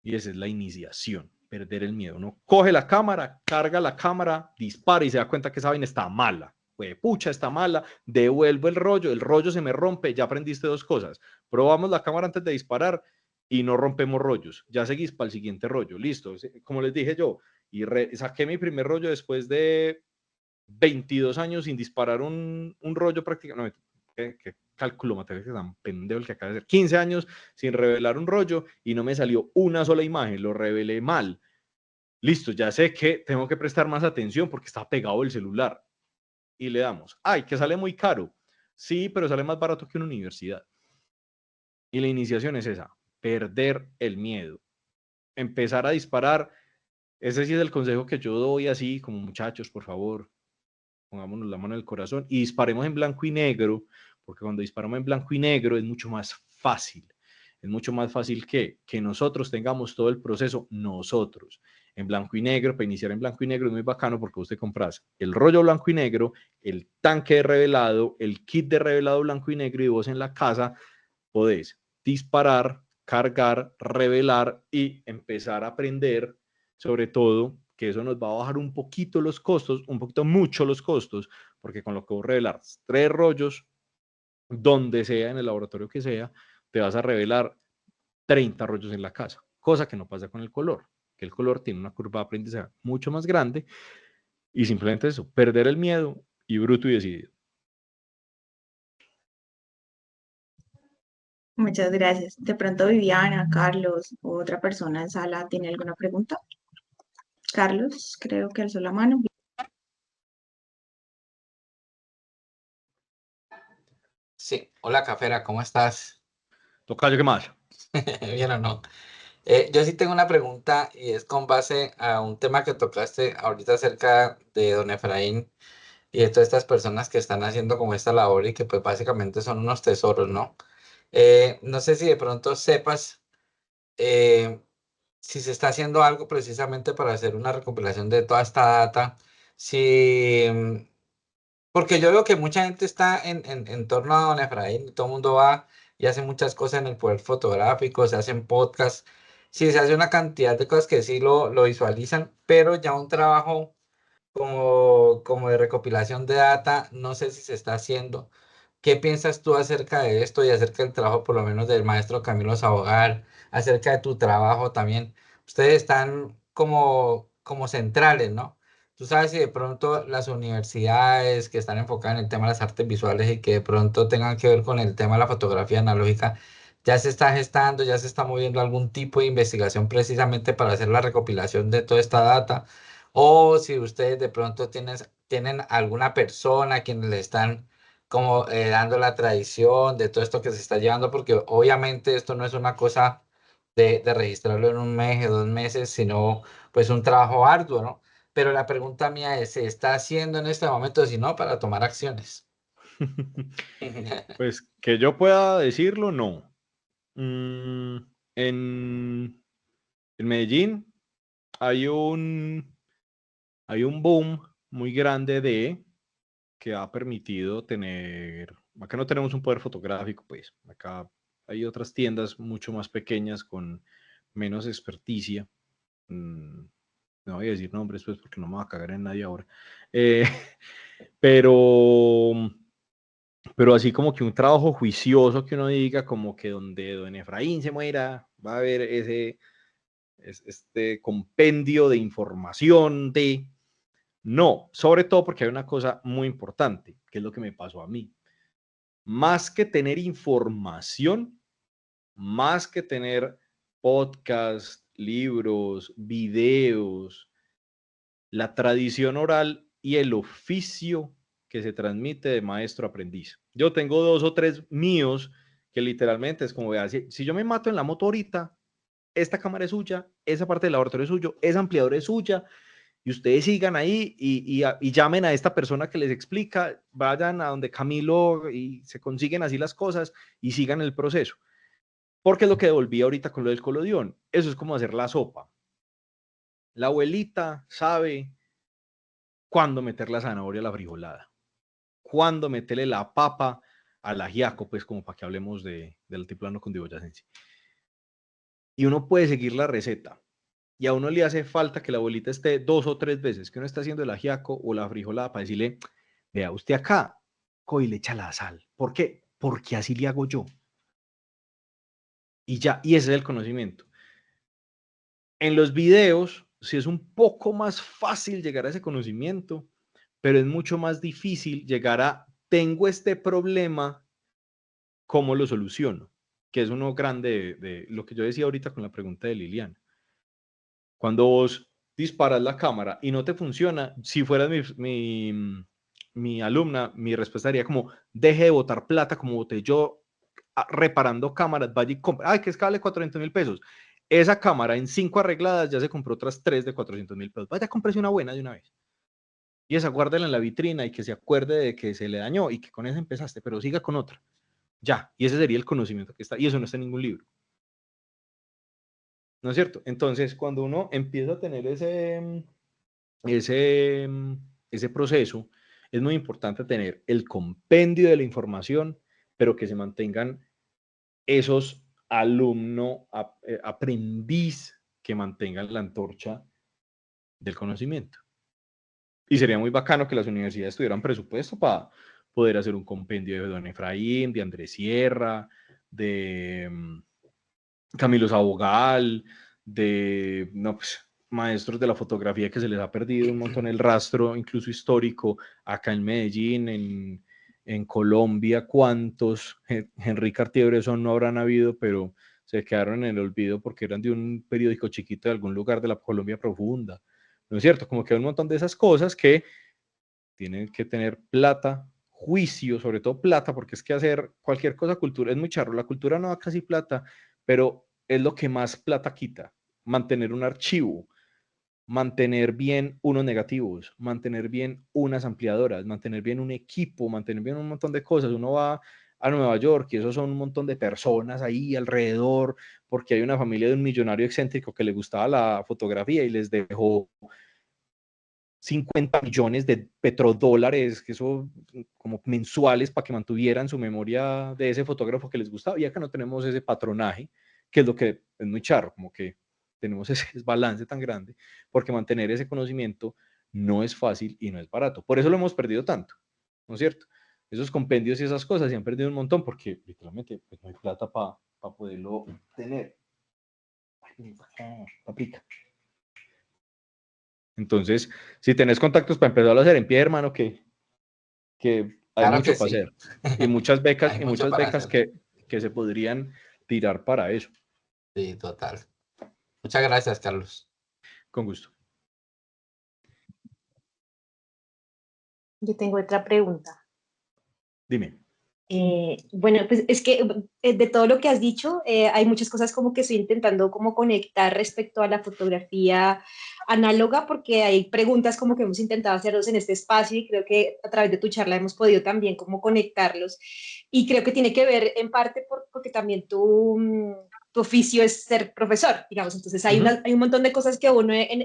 Y esa es la iniciación, perder el miedo. Uno coge la cámara, carga la cámara, dispara y se da cuenta que esa vaina está mala. Pucha, está mala, devuelvo el rollo se me rompe, ya aprendiste dos cosas. Probamos la cámara antes de disparar y no rompemos rollos. Ya seguís para el siguiente rollo, listo. Como les dije yo, y saqué mi primer rollo después de 22 años sin disparar un rollo prácticamente. ¿Qué cálculo matemático tan pendejo el que acaba de hacer? 15 años sin revelar un rollo y no me salió una sola imagen, lo revelé mal. Listo, ya sé que tengo que prestar más atención porque está pegado el celular. Y le damos, ay, que sale muy caro. Sí, pero sale más barato que una universidad. Y la iniciación es esa, perder el miedo. Empezar a disparar. Ese sí es el consejo que yo doy así, como muchachos, por favor, pongámonos la mano en el corazón y disparemos en blanco y negro, porque cuando disparamos en blanco y negro es mucho más fácil. Es mucho más fácil que nosotros tengamos todo el proceso nosotros. En blanco y negro, para iniciar en blanco y negro es muy bacano porque vos te compras el rollo blanco y negro, el tanque de revelado, el kit de revelado blanco y negro y vos en la casa podés disparar, cargar, revelar y empezar a aprender, sobre todo, que eso nos va a bajar un poquito los costos, un poquito mucho los costos, porque con lo que vos revelas 3 rollos, donde sea, en el laboratorio que sea, te vas a revelar 30 rollos en la casa, cosa que no pasa con el color, que el color tiene una curva de aprendizaje mucho más grande y simplemente eso, perder el miedo y bruto y decidido. Muchas gracias. De pronto Viviana, Carlos o otra persona en sala tiene alguna pregunta. Carlos, creo que alzó la mano. Sí, hola Cafera, ¿cómo estás? Tocayo, ¿qué más? ¿Bien o no? Yo sí tengo una pregunta y es con base a un tema que tocaste ahorita acerca de don Efraín y de todas estas personas que están haciendo como esta labor y que pues básicamente son unos tesoros, ¿no? No sé si de pronto sepas si se está haciendo algo precisamente para hacer una recopilación de toda esta data, si, porque yo veo que mucha gente está en torno a don Efraín, y todo el mundo va y hace muchas cosas en el poder fotográfico, se hacen podcasts, sí, se hace una cantidad de cosas que sí lo visualizan, pero ya un trabajo como de recopilación de data, no sé si se está haciendo. ¿Qué piensas tú acerca de esto y acerca del trabajo, por lo menos del maestro Camilo Sabogal, acerca de tu trabajo también? Ustedes están como centrales, ¿no? Tú sabes si de pronto las universidades que están enfocadas en el tema de las artes visuales y que de pronto tengan que ver con el tema de la fotografía analógica, ya se está gestando, ya se está moviendo algún tipo de investigación precisamente para hacer la recopilación de toda esta data, o si ustedes de pronto tienen alguna persona a quienes le están como dando la tradición de todo esto que se está llevando, porque obviamente esto no es una cosa de registrarlo en un mes o 2 meses, sino pues un trabajo arduo, ¿no? Pero la pregunta mía es, ¿se está haciendo en este momento, si no, para tomar acciones? Pues que yo pueda decirlo, no. Mm, en Medellín hay un boom muy grande que ha permitido tener, acá no tenemos un poder fotográfico, pues acá hay otras tiendas mucho más pequeñas con menos experticia. No voy a decir nombres, pues, porque no me va a cagar en nadie ahora. Eh, pero, pero así como que un trabajo juicioso que uno diga, como que donde don Efraín se muera, va a haber este compendio de información de... No, sobre todo porque hay una cosa muy importante, que es lo que me pasó a mí. Más que tener información, más que tener podcast, libros, videos, la tradición oral y el oficio que se transmite de maestro a aprendiz. Yo tengo 2 o 3 míos que literalmente es como, vea, si yo me mato en la moto ahorita, esta cámara es suya, esa parte del laboratorio es suyo, esa ampliadora es suya, y ustedes sigan ahí y llamen a esta persona que les explica, vayan a donde Camilo y se consiguen así las cosas y sigan el proceso. Porque es lo que devolví ahorita con lo del colodión. Eso es como hacer la sopa. La abuelita sabe cuándo meter la zanahoria a la frijolada, cuándo meterle la papa al ajiaco, pues como para que hablemos del altiplano cundiboyacense. Y uno puede seguir la receta. Y a uno le hace falta que la abuelita esté 2 o 3 veces que uno está haciendo el ajiaco o la frijolada para decirle, vea usted acá, y le echa la sal. ¿Por qué? Porque así le hago yo. Y ya, y ese es el conocimiento. En los videos, sí es un poco más fácil llegar a ese conocimiento, pero es mucho más difícil llegar a, tengo este problema, ¿cómo lo soluciono? Que es uno grande de lo que yo decía ahorita con la pregunta de Liliana. Cuando vos disparas la cámara y no te funciona, si fueras mi alumna, mi respuesta sería como, deje de botar plata como boté yo reparando cámaras, vaya y compra, ay, que es que vale 400.000 pesos. Esa cámara en 5 arregladas ya se compró otras 3 de 400.000 pesos. Vaya, cómprese una buena de una vez. Y esa guárdela en la vitrina y que se acuerde de que se le dañó y que con esa empezaste, pero siga con otra. Ya, y ese sería el conocimiento que está, y eso no está en ningún libro. ¿No es cierto? Entonces, cuando uno empieza a tener ese, ese proceso, es muy importante tener el compendio de la información, pero que se mantengan esos aprendiz que mantengan la antorcha del conocimiento. Y sería muy bacano que las universidades tuvieran presupuesto para poder hacer un compendio de don Efraín, de Andrés Sierra, de Camilo Sabogal, de no, pues, maestros de la fotografía que se les ha perdido un montón el rastro, incluso histórico, acá en Medellín, en Colombia, ¿cuántos? Henry Cartier-Bresson no habrán habido, pero se quedaron en el olvido porque eran de un periódico chiquito de algún lugar de la Colombia profunda. ¿No es cierto? Como que hay un montón de esas cosas que tienen que tener plata, juicio, sobre todo plata, porque es que hacer cualquier cosa cultura es muy charro. La cultura no da casi plata, pero es lo que más plata quita. Mantener un archivo, mantener bien unos negativos, mantener bien unas ampliadoras, mantener bien un equipo, mantener bien un montón de cosas. Uno va a Nueva York y eso son un montón de personas ahí alrededor, porque hay una familia de un millonario excéntrico que le gustaba la fotografía y les dejó 50 millones de petrodólares, que eso como mensuales para que mantuvieran su memoria de ese fotógrafo que les gustaba. Y acá no tenemos ese patronaje, que es lo que es muy charro, como que tenemos ese desbalance tan grande, porque mantener ese conocimiento no es fácil y no es barato. Por eso lo hemos perdido tanto, ¿no es cierto? Esos compendios y esas cosas se han perdido un montón porque literalmente pues, no hay plata para poderlo tener. Ay, paprika. Entonces, si tenés contactos para empezar a hacer en pie, hermano, que hay Claro mucho que para sí. hacer y muchas becas, Hay mucho para hacer. que se podrían tirar para eso. Sí, total. Muchas gracias, Carlos. Con gusto. Yo tengo otra pregunta. Dime. Bueno, pues es que de todo lo que has dicho, hay muchas cosas como que estoy intentando como conectar respecto a la fotografía análoga, porque hay preguntas como que hemos intentado hacerlos en este espacio y creo que a través de tu charla hemos podido también como conectarlos. Y creo que tiene que ver en parte porque también tu oficio es ser profesor, digamos. Entonces hay, hay un montón de cosas que uno en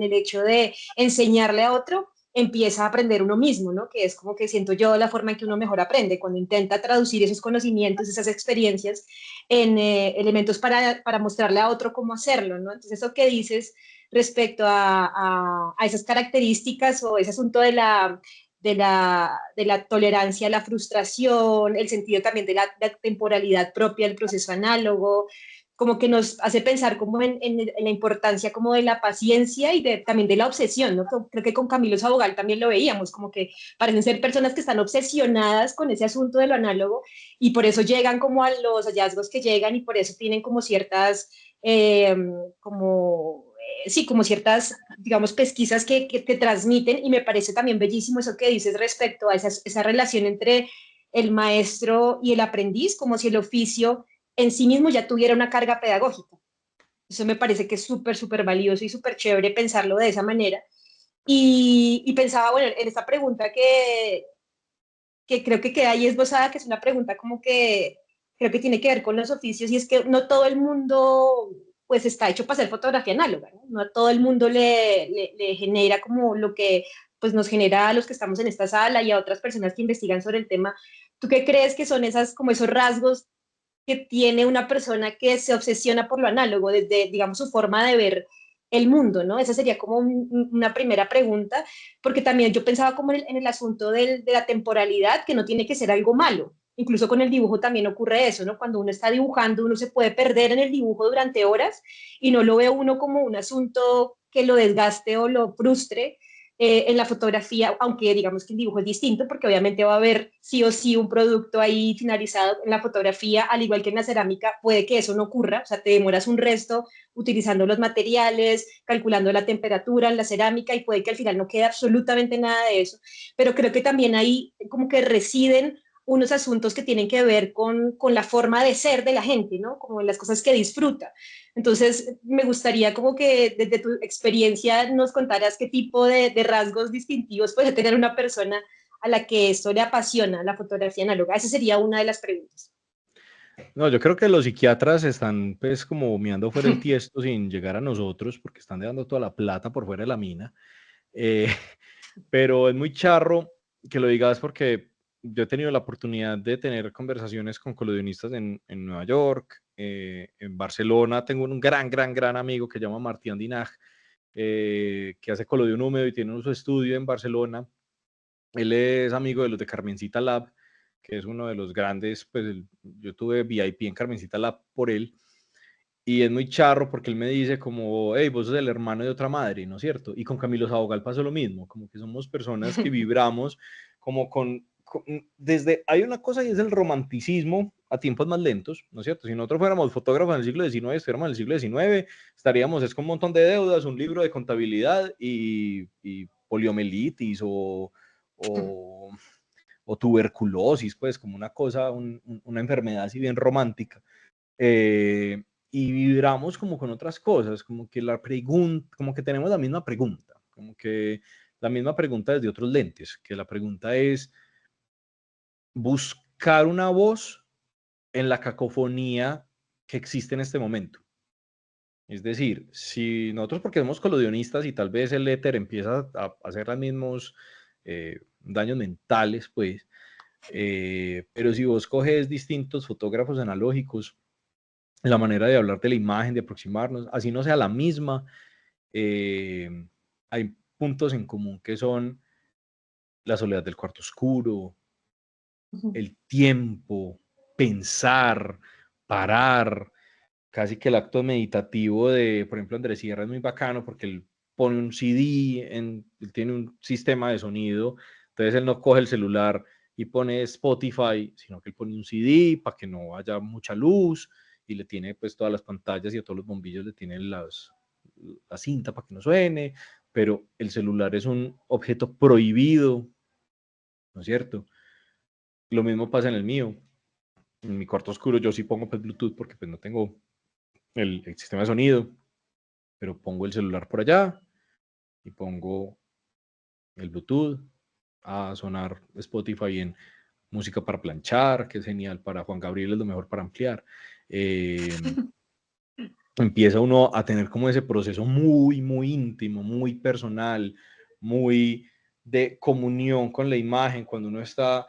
el hecho de enseñarle a otro empieza a aprender uno mismo, ¿no? Que es como que siento yo la forma en que uno mejor aprende, cuando intenta traducir esos conocimientos, esas experiencias en elementos para mostrarle a otro cómo hacerlo, ¿no? Entonces eso que dices respecto a esas características o ese asunto de la tolerancia a la frustración, el sentido también de la temporalidad propia del proceso análogo, como que nos hace pensar como en la importancia como de la paciencia y también de la obsesión, ¿no? Creo que con Camilo Sabogal también lo veíamos, como que parecen ser personas que están obsesionadas con ese asunto de lo análogo y por eso llegan como a los hallazgos que llegan y por eso tienen como ciertas, sí, como ciertas, digamos, pesquisas que te transmiten y me parece también bellísimo eso que dices respecto a esa relación entre el maestro y el aprendiz, como si el oficio en sí mismo ya tuviera una carga pedagógica. Eso me parece que es súper, súper valioso y súper chévere pensarlo de esa manera. Y pensaba, bueno, en esta pregunta que creo que queda ahí esbozada, que es una pregunta como que creo que tiene que ver con los oficios, y es que no todo el mundo pues está hecho para hacer fotografía análoga, ¿no? No a todo el mundo le genera como lo que pues nos genera a los que estamos en esta sala y a otras personas que investigan sobre el tema. ¿Tú qué crees que son esas, como esos rasgos que tiene una persona que se obsesiona por lo análogo, desde, digamos, su forma de ver el mundo, ¿no? Esa sería como una primera pregunta, porque también yo pensaba como en el asunto de la temporalidad, que no tiene que ser algo malo. Incluso con el dibujo también ocurre eso, ¿no? Cuando uno está dibujando, uno se puede perder en el dibujo durante horas y no lo ve uno como un asunto que lo desgaste o lo frustre, en la fotografía, aunque digamos que el dibujo es distinto, porque obviamente va a haber sí o sí un producto ahí finalizado. En la fotografía, al igual que en la cerámica, puede que eso no ocurra, o sea, te demoras un resto utilizando los materiales, calculando la temperatura en la cerámica y puede que al final no quede absolutamente nada de eso, pero creo que también ahí como que residen unos asuntos que tienen que ver con la forma de ser de la gente, ¿no? Como las cosas que disfruta. Entonces, me gustaría como que desde tu experiencia nos contaras qué tipo de rasgos distintivos puede tener una persona a la que esto le apasiona, la fotografía análoga. Esa sería una de las preguntas. No, yo creo que los psiquiatras están pues como mirando fuera el tiesto sin llegar a nosotros porque están dejando toda la plata por fuera de la mina. Eh, pero es muy charro que lo digas porque yo he tenido la oportunidad de tener conversaciones con colodionistas en Nueva York, en Barcelona. Tengo un gran amigo que se llama Martí Dinaj, que hace colodión húmedo y tiene su estudio en Barcelona. Él es amigo de los de Carmencita Lab, que es uno de los grandes, pues yo tuve VIP en Carmencita Lab por él, y es muy charro porque él me dice como, hey, vos sos el hermano de otra madre, ¿no es cierto? Y con Camilo Sabogal pasó lo mismo, como que somos personas que vibramos como desde, hay una cosa y es el romanticismo a tiempos más lentos, ¿no es cierto? Si nosotros fuéramos fotógrafos en el siglo XIX, estuviéramos en el siglo XIX, estaríamos es con un montón de deudas, un libro de contabilidad y poliomielitis o tuberculosis, pues como una cosa, una enfermedad así bien romántica. Y vibramos como con otras cosas, como que la pregunta, como que tenemos la misma pregunta, como que la misma pregunta desde otros lentes, que la pregunta es buscar buscar una voz en la cacofonía que existe en este momento. Es decir, si nosotros, porque somos colodionistas y tal vez el éter empieza a hacer los mismos daños mentales, pues, pero si vos coges distintos fotógrafos analógicos, la manera de hablar de la imagen, de aproximarnos, así no sea la misma, hay puntos en común que son la soledad del cuarto oscuro, el tiempo, pensar, parar, casi que el acto meditativo de, por ejemplo, Andrés Sierra es muy bacano porque él pone un CD, él tiene un sistema de sonido, entonces él no coge el celular y pone Spotify, sino que él pone un CD para que no haya mucha luz y le tiene pues todas las pantallas y a todos los bombillos le tiene la cinta para que no suene, pero el celular es un objeto prohibido, ¿no es cierto? Lo mismo pasa en el mío. En mi cuarto oscuro yo sí pongo pues Bluetooth porque pues no tengo el sistema de sonido, pero pongo el celular por allá y pongo el Bluetooth a sonar Spotify en música para planchar, que es genial para Juan Gabriel, es lo mejor para ampliar. Empieza uno a tener como ese proceso muy, muy íntimo, muy personal, muy de comunión con la imagen, cuando uno está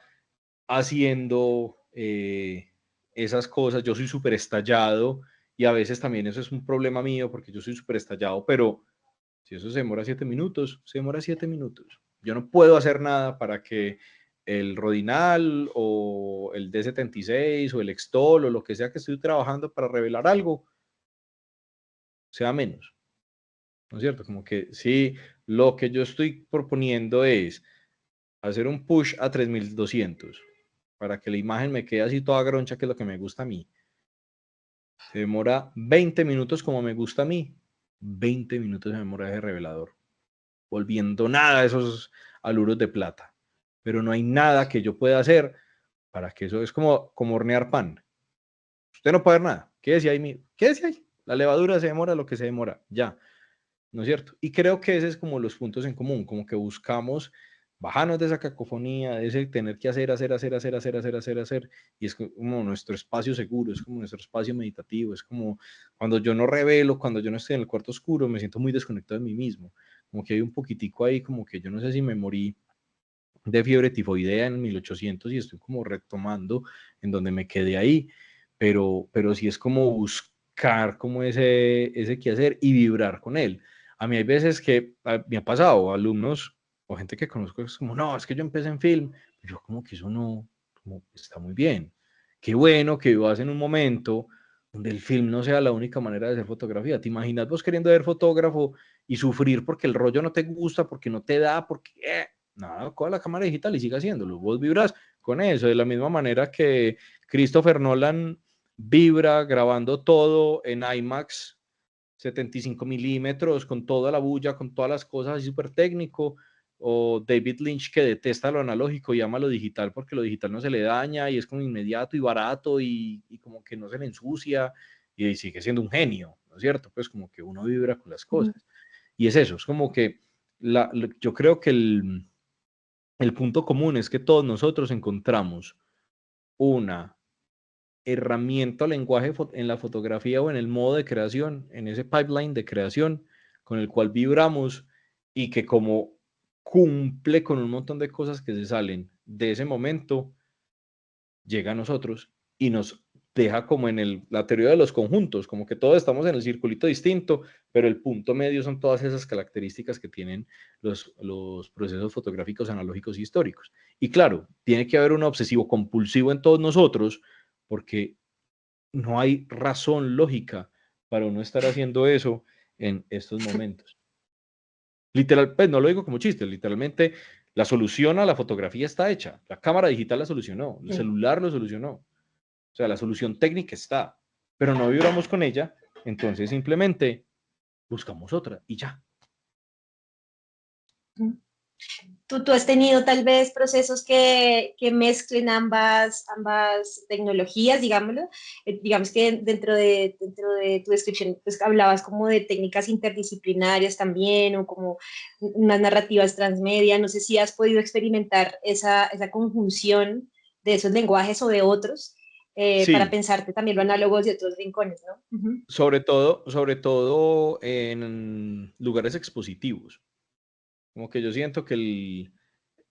haciendo esas cosas. Yo soy súper estallado y a veces también eso es un problema mío porque yo soy súper estallado, pero si eso se demora 7 minutos, se demora 7 minutos. Yo no puedo hacer nada para que el Rodinal o el D76 o el Extol o lo que sea que estoy trabajando para revelar algo sea menos, ¿no es cierto? Como que sí, lo que yo estoy proponiendo es hacer un push a 3200 para que la imagen me quede así toda groncha, que es lo que me gusta a mí. Se demora 20 minutos como me gusta a mí. 20 minutos se demora ese revelador. Volviendo nada a esos aluros de plata. Pero no hay nada que yo pueda hacer para que eso es como hornear pan. Usted no puede ver nada. Quédese ahí. Quédese ahí. La levadura se demora lo que se demora. Ya. ¿No es cierto? Y creo que ese es como los puntos en común. Como que buscamos bajarnos de esa cacofonía, de ese tener que hacer, y es como nuestro espacio seguro, es como nuestro espacio meditativo, es como cuando yo no revelo, cuando yo no estoy en el cuarto oscuro, me siento muy desconectado de mí mismo, como que hay un poquitico ahí, como que yo no sé si me morí de fiebre tifoidea en 1800 y estoy como retomando en donde me quedé ahí, pero sí es como buscar como ese quehacer y vibrar con él. A mí hay veces que me ha pasado, alumnos o gente que conozco, es como, no, es que yo empecé en film, yo como que eso no, como está muy bien. Qué bueno que vivas en un momento donde el film no sea la única manera de hacer fotografía. ¿Te imaginas vos queriendo ver fotógrafo y sufrir porque el rollo no te gusta, porque no te da, porque... nada, coja la cámara digital y siga haciéndolo. Vos vibras con eso, de la misma manera que Christopher Nolan vibra grabando todo en IMAX 75 milímetros, con toda la bulla, con todas las cosas así súper técnico, o David Lynch que detesta lo analógico y ama lo digital porque lo digital no se le daña y es como inmediato y barato y como que no se le ensucia y sigue siendo un genio, ¿no es cierto? Pues como que uno vibra con las cosas. Y es eso, es como que yo creo que el punto común es que todos nosotros encontramos una herramienta o lenguaje en la fotografía o en el modo de creación, en ese pipeline de creación con el cual vibramos y que como cumple con un montón de cosas que se salen de ese momento, llega a nosotros y nos deja como en la teoría de los conjuntos, como que todos estamos en el circulito distinto, pero el punto medio son todas esas características que tienen los procesos fotográficos analógicos y históricos. Y claro, tiene que haber un obsesivo compulsivo en todos nosotros, porque no hay razón lógica para uno estar haciendo eso en estos momentos. Literal, pues no lo digo como chiste, literalmente la solución a la fotografía está hecha, la cámara digital la solucionó, el celular lo solucionó. O sea, la solución técnica está, pero no vibramos con ella, entonces simplemente buscamos otra y ya. ¿Tú has tenido tal vez procesos que mezclen ambas tecnologías, digámoslo? Digamos que dentro de tu descripción pues, hablabas como de técnicas interdisciplinarias también o como unas narrativas transmedia. No sé si has podido experimentar esa conjunción esos lenguajes o de otros, para Sí, pensarte también lo análogo de otros rincones, ¿no? Ujú. sobre todo en lugares expositivos. Como que yo siento que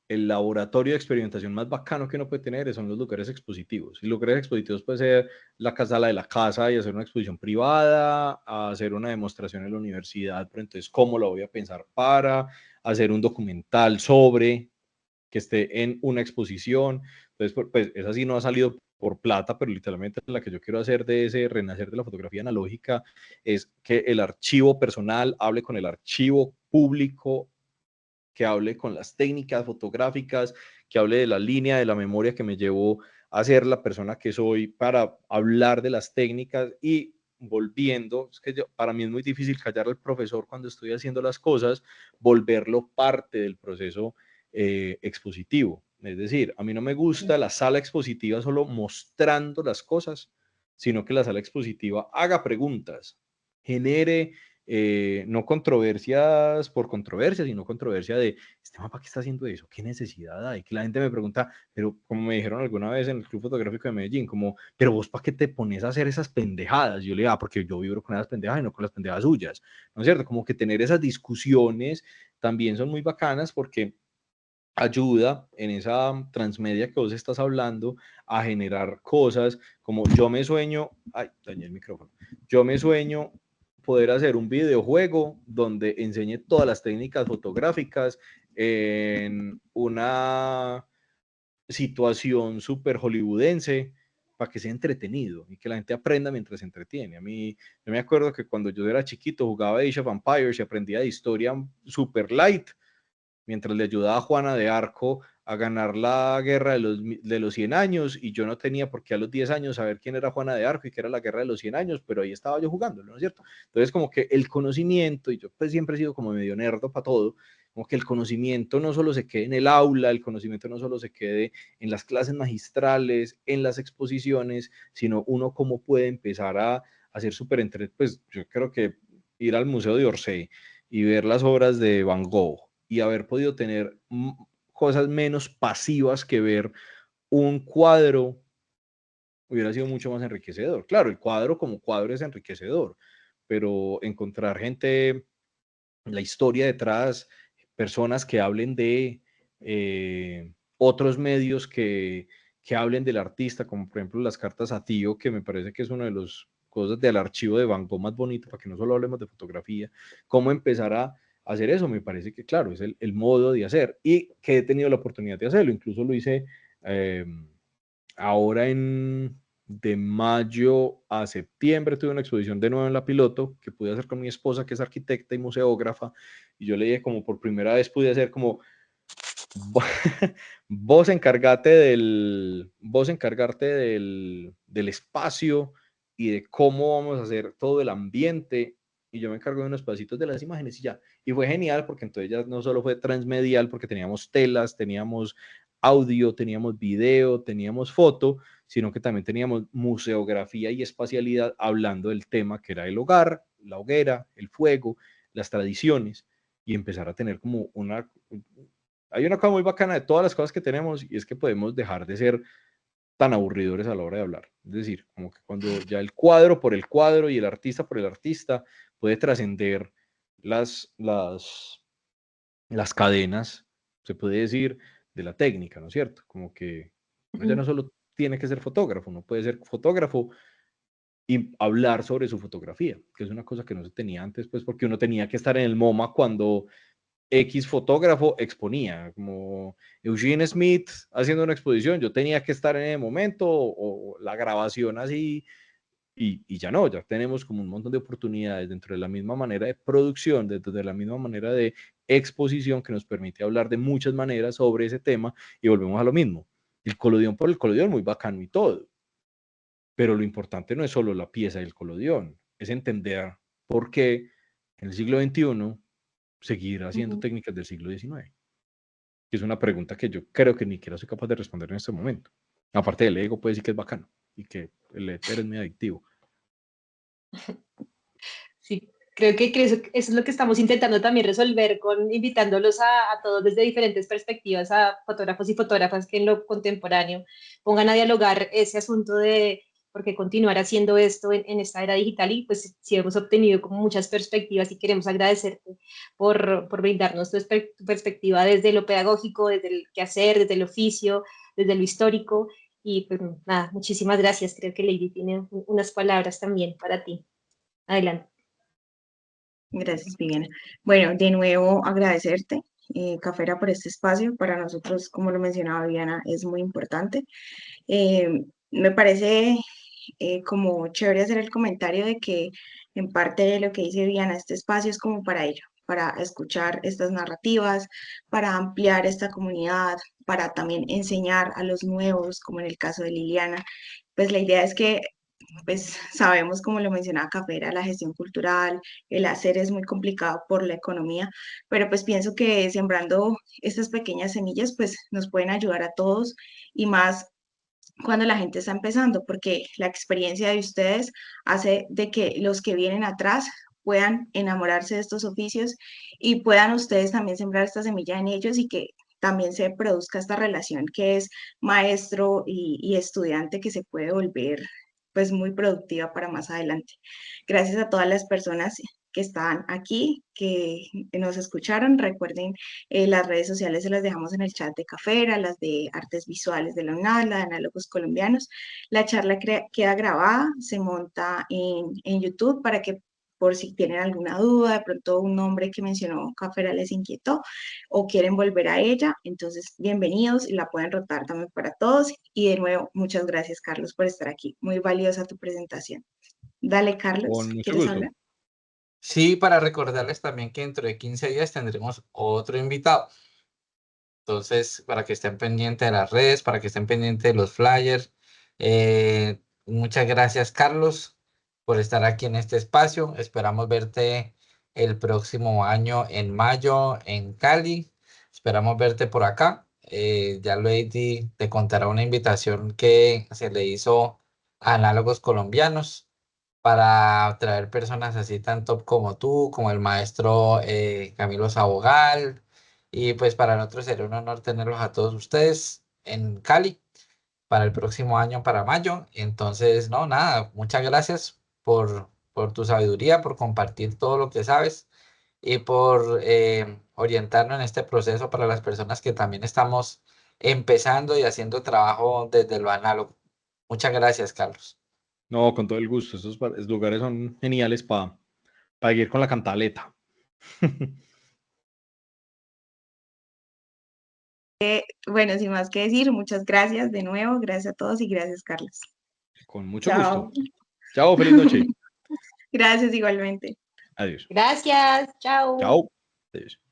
el laboratorio de experimentación más bacano que uno puede tener son los lugares expositivos. Y lugares expositivos puede ser la sala de la casa y hacer una exposición privada, hacer una demostración en la universidad, pero entonces, ¿cómo lo voy a pensar para hacer un documental sobre que esté en una exposición? Entonces, pues esa sí no ha salido por plata, pero literalmente la que yo quiero hacer de ese renacer de la fotografía analógica es que el archivo personal hable con el archivo público, que hable con las técnicas fotográficas, que hable de la línea de la memoria que me llevó a ser la persona que soy para hablar de las técnicas. Y volviendo, es que para mí es muy difícil callar al profesor cuando estoy haciendo las cosas, volverlo parte del proceso expositivo. Es decir, a mí no me gusta la sala expositiva solo mostrando las cosas, sino que la sala expositiva haga preguntas, genere no controversias por controversia, sino controversia de, ¿este mapa qué está haciendo eso? ¿Qué necesidad hay? Que la gente me pregunta, pero como me dijeron alguna vez en el Club Fotográfico de Medellín, como, pero vos ¿para qué te pones a hacer esas pendejadas? Yo le digo, porque yo vibro con esas pendejadas y no con las pendejadas suyas, ¿no es cierto? Como que tener esas discusiones también son muy bacanas porque ayuda en esa transmedia que vos estás hablando a generar cosas como yo me sueño, ay, dañé el micrófono, yo me sueño poder hacer un videojuego donde enseñe todas las técnicas fotográficas en una situación súper hollywoodense para que sea entretenido y que la gente aprenda mientras se entretiene. A mí, yo me acuerdo que cuando yo era chiquito jugaba Age of Empires y aprendía de historia super light, mientras le ayudaba a Juana de Arco a ganar la guerra de los 100 años, y yo no tenía por qué a los 10 años saber quién era Juana de Arco y qué era la guerra de los 100 años, pero ahí estaba yo jugándolo, ¿no es cierto? Entonces como que el conocimiento, y yo pues siempre he sido como medio nerdo para todo, como que el conocimiento no solo se quede en el aula, el conocimiento no solo se quede en las clases magistrales, en las exposiciones, sino uno cómo puede empezar a hacer súper pues yo creo que ir al Museo de Orsay y ver las obras de Van Gogh y haber podido tener cosas menos pasivas que ver un cuadro hubiera sido mucho más enriquecedor. Claro, el cuadro como cuadro es enriquecedor, pero encontrar gente, la historia detrás, personas que hablen de otros medios que hablen del artista, como por ejemplo las cartas a Tío, que me parece que es una de las cosas del archivo de Van Gogh más bonito, para que no solo hablemos de fotografía, cómo empezar a hacer eso, me parece que claro, es el modo de hacer, y que he tenido la oportunidad de hacerlo, incluso lo hice ahora de mayo a septiembre tuve una exposición de nuevo en La Piloto que pude hacer con mi esposa, que es arquitecta y museógrafa, y yo le dije como por primera vez pude hacer como vos encargarte del espacio y de cómo vamos a hacer todo el ambiente, y yo me encargo de unos pedacitos de las imágenes y ya. Y fue genial porque entonces ya no solo fue transmedial, porque teníamos telas, teníamos audio, teníamos video, teníamos foto, sino que también teníamos museografía y espacialidad hablando del tema que era el hogar, la hoguera, el fuego, las tradiciones, y empezar a tener como hay una cosa muy bacana de todas las cosas que tenemos, y es que podemos dejar de ser tan aburridores a la hora de hablar. Es decir, como que cuando ya el cuadro por el cuadro y el artista por el artista puede trascender las cadenas, se puede decir, de la técnica, ¿no es cierto? Como que uno ya no solo tiene que ser fotógrafo, uno puede ser fotógrafo y hablar sobre su fotografía, que es una cosa que no se tenía antes, pues porque uno tenía que estar en el MoMA cuando X fotógrafo exponía, como Eugene Smith haciendo una exposición, yo tenía que estar en el momento, o la grabación así, y ya no, ya tenemos como un montón de oportunidades dentro de la misma manera de producción, dentro de la misma manera de exposición, que nos permite hablar de muchas maneras sobre ese tema, y volvemos a lo mismo. El colodión por el colodión, muy bacano y todo, pero lo importante no es solo la pieza del colodión, es entender por qué en el siglo XXI seguir haciendo técnicas del siglo XIX. Que es una pregunta que yo creo que ni siquiera soy capaz de responder en este momento. Aparte del ego, puede decir que es bacano y que el éter es muy adictivo. Sí, Eso es lo que estamos intentando también resolver invitándolos a todos desde diferentes perspectivas, a fotógrafos y fotógrafas que en lo contemporáneo pongan a dialogar ese asunto de por qué continuar haciendo esto en esta era digital. Y pues sí hemos obtenido como muchas perspectivas y queremos agradecerte por brindarnos tu perspectiva desde lo pedagógico, desde el quehacer, desde el oficio, desde lo histórico. Y pues nada, muchísimas gracias. Creo que Lady tiene unas palabras también para ti. Adelante. Gracias, Viviana. Bueno, de nuevo agradecerte, Cafera, por este espacio. Para nosotros, como lo mencionaba Viviana, es muy importante. Me parece como chévere hacer el comentario de que en parte de lo que dice Viviana, este espacio es como para ello, para escuchar estas narrativas, para ampliar esta comunidad, para también enseñar a los nuevos, como en el caso de Liliana. Pues la idea es que pues sabemos, como lo mencionaba Cafera, la gestión cultural, el hacer es muy complicado por la economía, pero pues pienso que sembrando estas pequeñas semillas pues nos pueden ayudar a todos y más cuando la gente está empezando, porque la experiencia de ustedes hace de que los que vienen atrás puedan enamorarse de estos oficios y puedan ustedes también sembrar esta semilla en ellos y que también se produzca esta relación que es maestro y estudiante que se puede volver pues muy productiva para más adelante. Gracias a todas las personas que están aquí, que nos escucharon. Recuerden, las redes sociales se las dejamos en el chat de Cafera, las de Artes Visuales de la UNAD, la de Análogos Colombianos. La charla queda grabada, se monta en YouTube para que por si tienen alguna duda, de pronto un nombre que mencionó Cafera les inquietó o quieren volver a ella, entonces bienvenidos y la pueden rotar también para todos. Y de nuevo, muchas gracias, Carlos, por estar aquí. Muy valiosa tu presentación. Dale, Carlos, Con mucho ¿quieres gusto. hablar? Sí, para recordarles también que dentro de 15 días tendremos otro invitado. Entonces, para que estén pendientes de las redes, para que estén pendientes de los flyers. Muchas gracias, Carlos, por estar aquí en este espacio. Esperamos verte el próximo año en mayo en Cali. Esperamos verte por acá. Ya Lady te contará una invitación que se le hizo a Análogos Colombianos para traer personas así tan top como tú, como el maestro Camilo Sabogal. Y pues para nosotros sería un honor tenerlos a todos ustedes en Cali para el próximo año, para mayo. Entonces, no, nada, muchas gracias por tu sabiduría, por compartir todo lo que sabes y por orientarnos en este proceso para las personas que también estamos empezando y haciendo trabajo desde lo análogo. Muchas gracias, Carlos. No, con todo el gusto. Esos lugares son geniales para ir con la cantaleta. Bueno, sin más que decir, muchas gracias de nuevo, gracias a todos y gracias, Carlos. Con mucho Chao. gusto. Chao, feliz noche. Gracias igualmente. Adiós. Gracias, chao. Chao. Adiós.